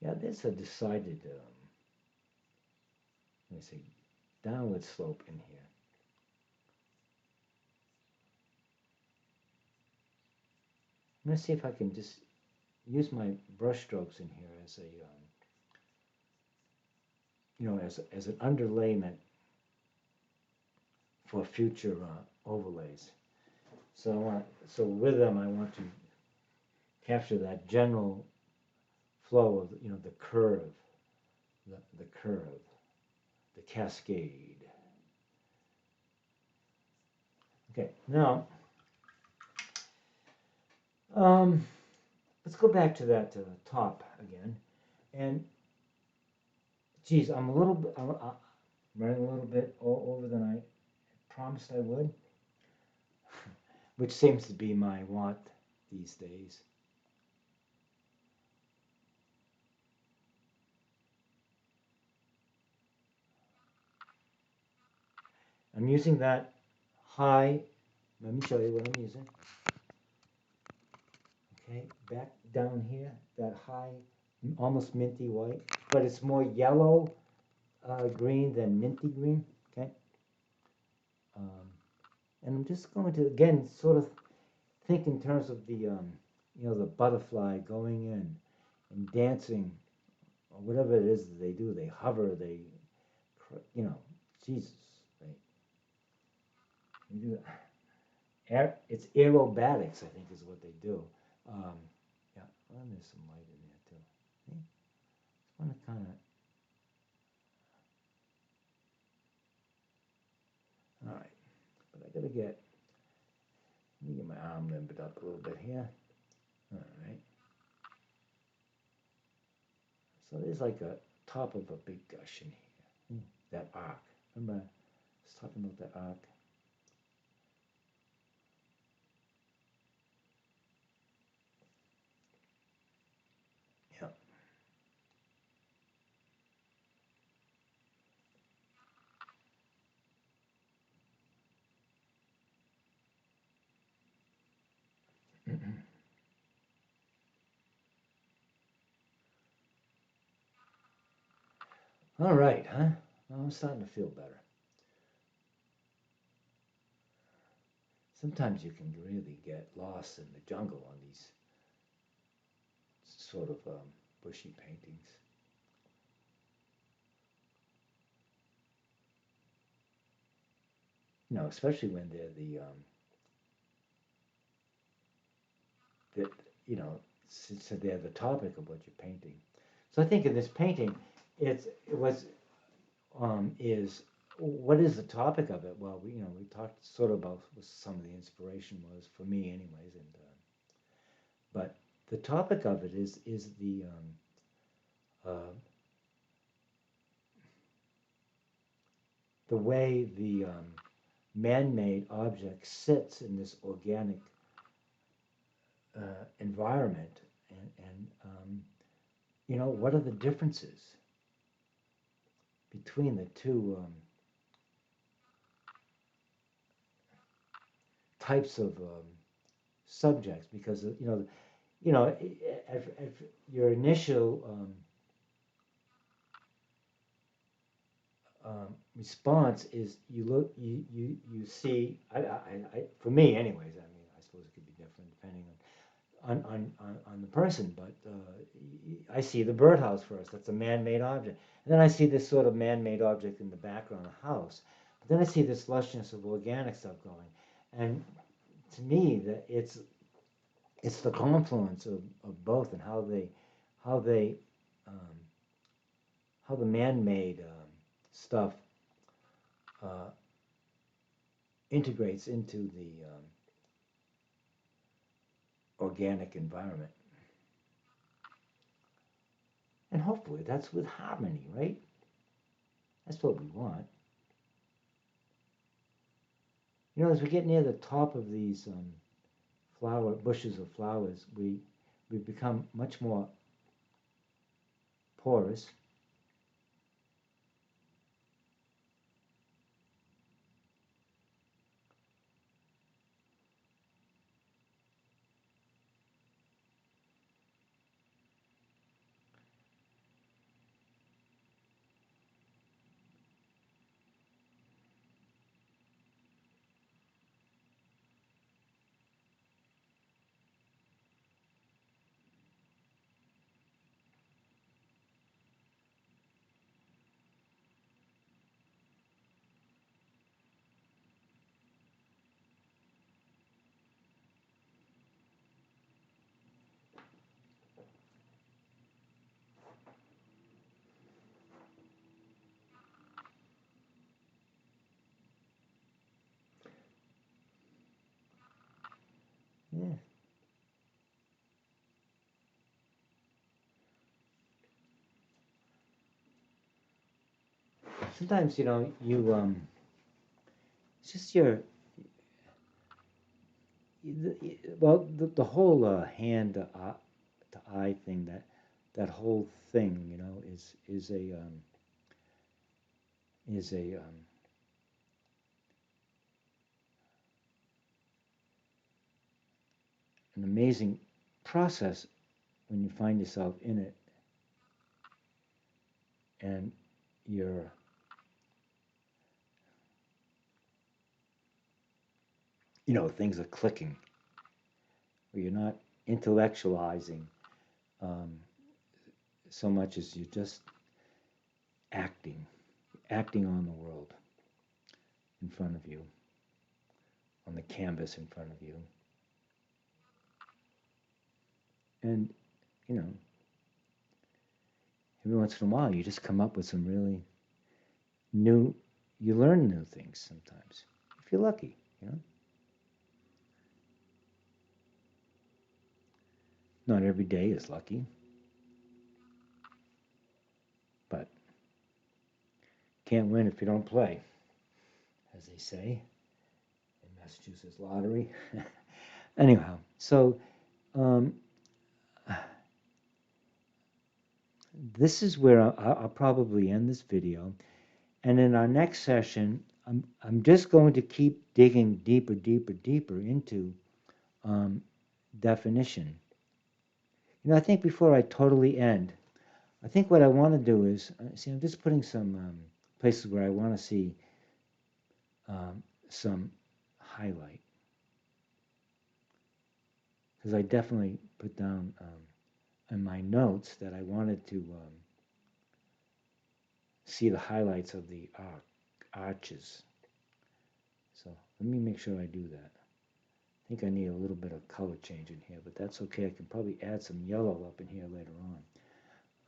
Yeah, there's a decided, let me see, downward slope in here. I'm going to see if I can just use my brush strokes in here as a, as an underlayment for future overlays. So with them, I want to capture that general flow of, the curve, the curve, the cascade. Okay, now, let's go back to that top again. And, geez, I'm running a little bit over than I promised I would, which seems to be my want these days. I'm using that high, let me show you what I'm using. Okay, back down here, that high, almost minty white, but it's more yellow green than minty green, okay? And I'm just going to, again, sort of think in terms of the butterfly going in and dancing, or whatever it is that they do. They hover, Jesus, they do it's aerobatics, I think, is what they do. Yeah, well, there's some light in there too. See? Just want to kind of. All right, but I gotta let me get my arm limbered up a little bit here. All right. So there's like a top of a big gush in here. That arc. Remember, I was talking about that arc. Yeah. All right, huh? Well, I'm starting to feel better. sometimes you can really get lost in the jungle on these sort of bushy paintings. Especially when they're the since they're the topic of what you're painting. So I think in this painting, it was is what is the topic of it? Well, we talked sort of about what some of the inspiration was for me, anyways, and but the topic of it is uh, the way the man-made object sits in this organic environment, and what are the differences between the two types of subjects? Because if your initial response is you see for me anyways. I mean, I suppose it could be different depending on the person, but I see the birdhouse first. That's a man-made object, and then I see this sort of man-made object in the background, a house. But then I see this lushness of organic stuff going, and to me that it's the confluence of both, and how they um, how the man-made stuff uh, integrates into the organic environment. And hopefully that's with harmony, right? That's what we want. As we get near the top of these flower bushes of flowers, we become much more porous. Yeah. Sometimes you it's just well the whole hand to eye thing, that whole thing is a an amazing process when you find yourself in it, and you're things are clicking, where you're not intellectualizing um, so much as you're just acting on the world in front of you, on the canvas in front of you. And, you know, every once in a while you just come up with some really new, you learn new things sometimes, if you're lucky. Not every day is lucky, but can't win if you don't play, as they say in Massachusetts lottery. Anyhow, so um, this is where I'll probably end this video. And in our next session, I'm just going to keep digging deeper, deeper, deeper into definition. I think before I totally end, I think what I want to do is, see, I'm just putting some places where I want to see some highlight. because I definitely put down in my notes that I wanted to see the highlights of the arches. So let me make sure I do that. I think I need a little bit of color change in here, but that's okay. I can probably add some yellow up in here later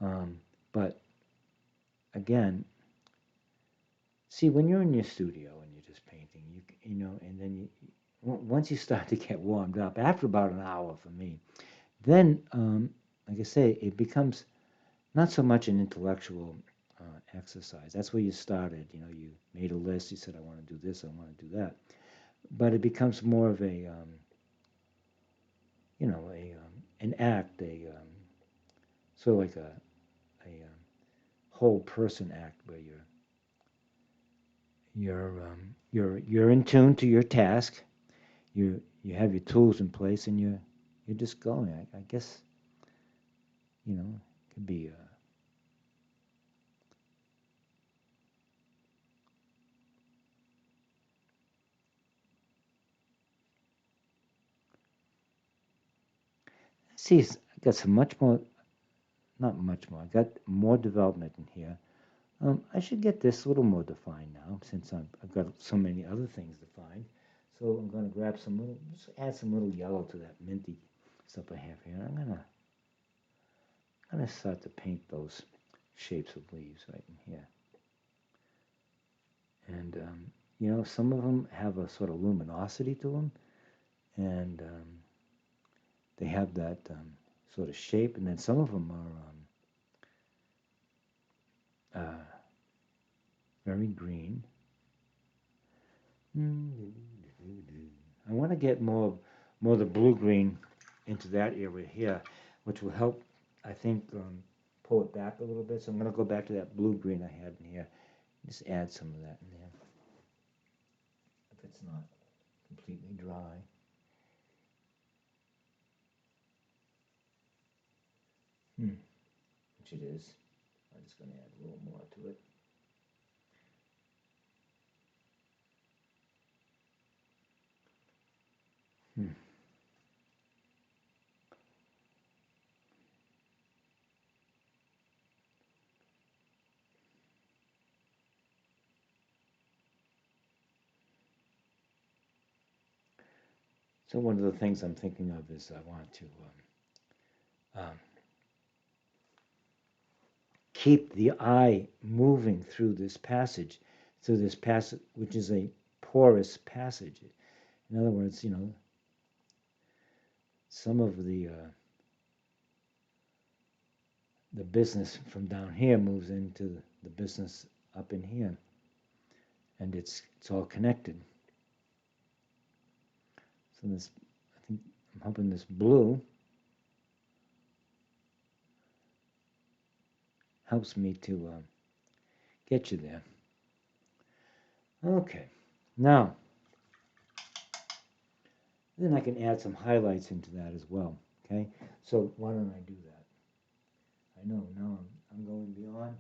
on. But again, see, when you're in your studio and you're just painting, you know, and then once you start to get warmed up, after about an hour for me, then, like I say, it becomes not so much an intellectual exercise. That's where you started. You know, you made a list. You said, I want to do this, I want to do that. But it becomes more of a, you know, an act, sort of like a whole person act where you're in tune to your task. You have your tools in place, and you're just going. I guess, you know, it could be. See, I got some much more, not much more. I got more development in here. I should get this a little more defined now, since I've got so many other things defined. So I'm going to grab some little, just add some little yellow to that minty stuff I have here. I'm gonna start to paint those shapes of leaves right in here. And you know, some of them have a sort of luminosity to them, and they have that sort of shape, and then some of them are very green. I want to get more of the blue-green into that area here, which will help, I think, pull it back a little bit. So I'm going to go back to that blue-green I had in here. Just add some of that in there if it's not completely dry. Which it is. I'm just going to add a little more to it. So one of the things I'm thinking of is I want to keep the eye moving through this passage, which is a porous passage. In other words, you know, some of the business from down here moves into the business up in here, and it's all connected. So this, I think, I'm hoping this blue helps me to get you there. Okay, now then I can add some highlights into that as well. Okay, so why don't I do that? I know now I'm going beyond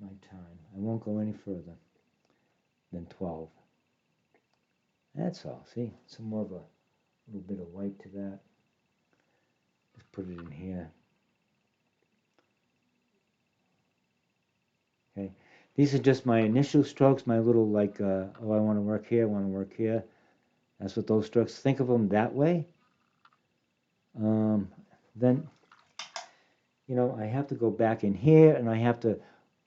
my time. I won't go any further than 12. That's all. See, some more of a little bit of white to that. Just put it in here. Okay, these are just my initial strokes, my little like, oh, I want to work here, I want to work here. That's what those strokes, think of them that way. Then, you know, I have to go back in here and I have to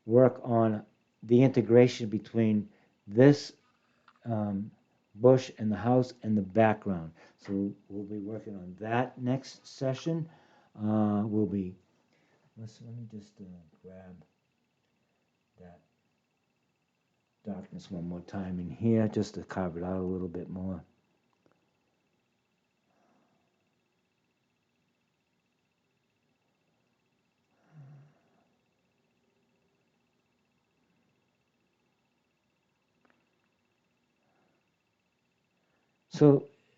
work on the integration between this bush and the house and the background. So we'll be working on that next session. Let me just grab that darkness one more time in here just to carve it out a little bit more.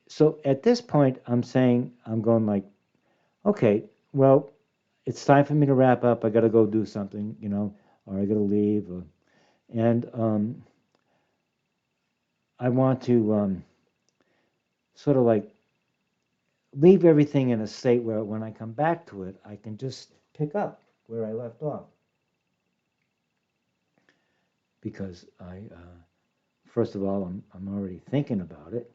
So at this point, I'm saying, I'm going like, okay, well, it's time for me to wrap up. I got to go do something, you know, or I got to leave. And I want to sort of like leave everything in a state where when I come back to it, I can just pick up where I left off. Because first of all, I'm already thinking about it.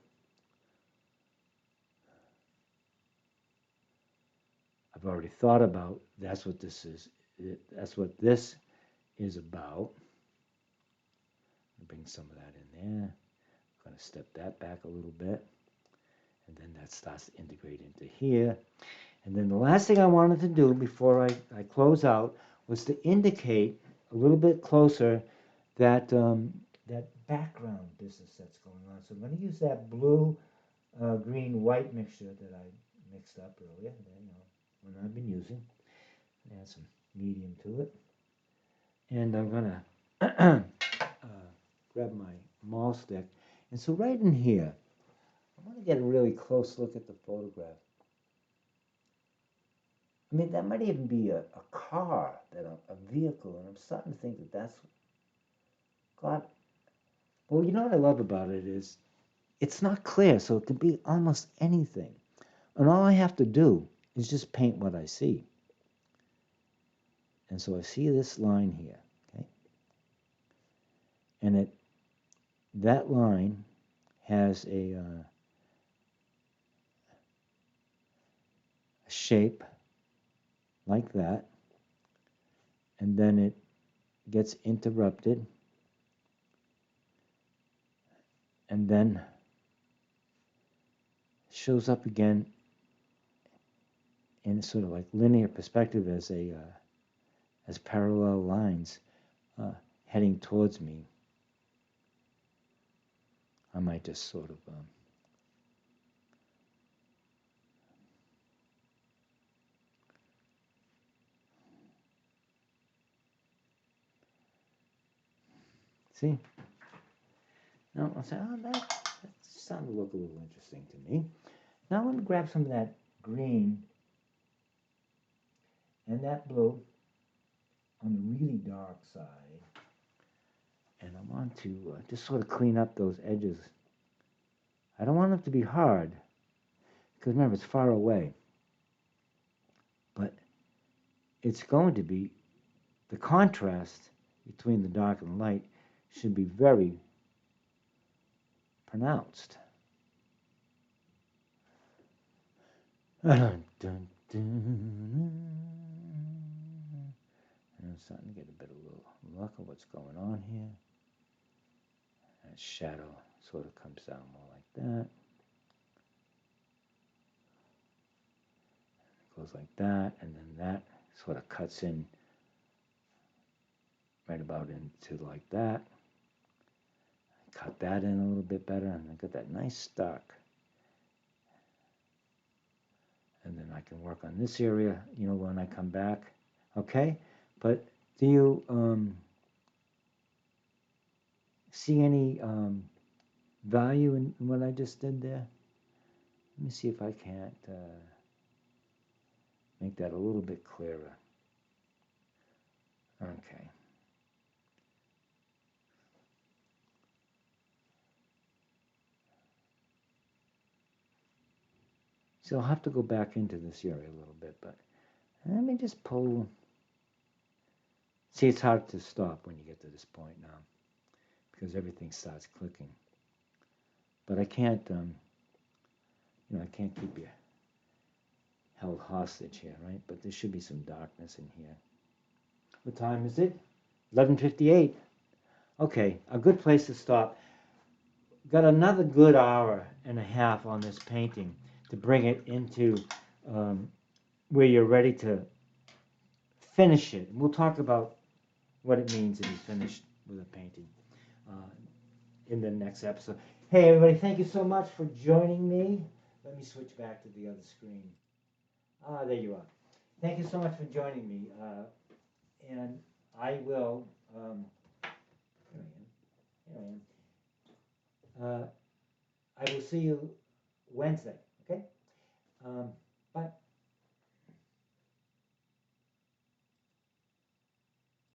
I've already thought about that's what this is. That's what this is about. Bring some of that in there. I'm going to step that back a little bit. And then that starts to integrate into here. And then the last thing I wanted to do before I close out was to indicate a little bit closer that that background business that's going on. So I'm going to use that blue, green, white mixture that I mixed up earlier. One I've been using. Add some medium to it. And I'm going to grab my maul stick. And so right in here, I want to get a really close look at the photograph. I mean, that might even be a car, a vehicle, and I'm starting to think that that's God. Well, you know what I love about it is it's not clear, so it could be almost anything. And all I have to do is just paint what I see. And so I see this line here, okay? And that line has a shape like that, and then it gets interrupted, and then shows up again in sort of like linear perspective as parallel lines heading towards me. I might just sort of see. Now I'll say, oh, that's starting to look a little interesting to me. Now I'm going to grab some of that green and that blue on the really dark side, and I want to just sort of clean up those edges. I don't want them to be hard, because remember, it's far away. But it's going to be, the contrast between the dark and the light should be very pronounced. Dun, dun, dun. And I'm starting to get a bit of a little look at what's going on here. That shadow sort of comes down more like that. It goes like that, and then that sort of cuts in right about into like that. Cut that in a little bit better, and I got that nice dark. And then I can work on this area, when I come back. Okay? But do you see any value in what I just did there? Let me see if I can't make that a little bit clearer. Okay. So I'll have to go back into this area a little bit, but let me just pull. See, it's hard to stop when you get to this point now, because everything starts clicking. But I can't, I can't keep you held hostage here, right? But there should be some darkness in here. What time is it? 11:58. Okay, a good place to stop. Got another good hour and a half on this painting to bring it into where you're ready to finish it. We'll talk about what it means to be finished with a painting in the next episode. Hey, everybody, thank you so much for joining me. Let me switch back to the other screen. There you are. Thank you so much for joining me. And I will, here I am. I will see you Wednesday.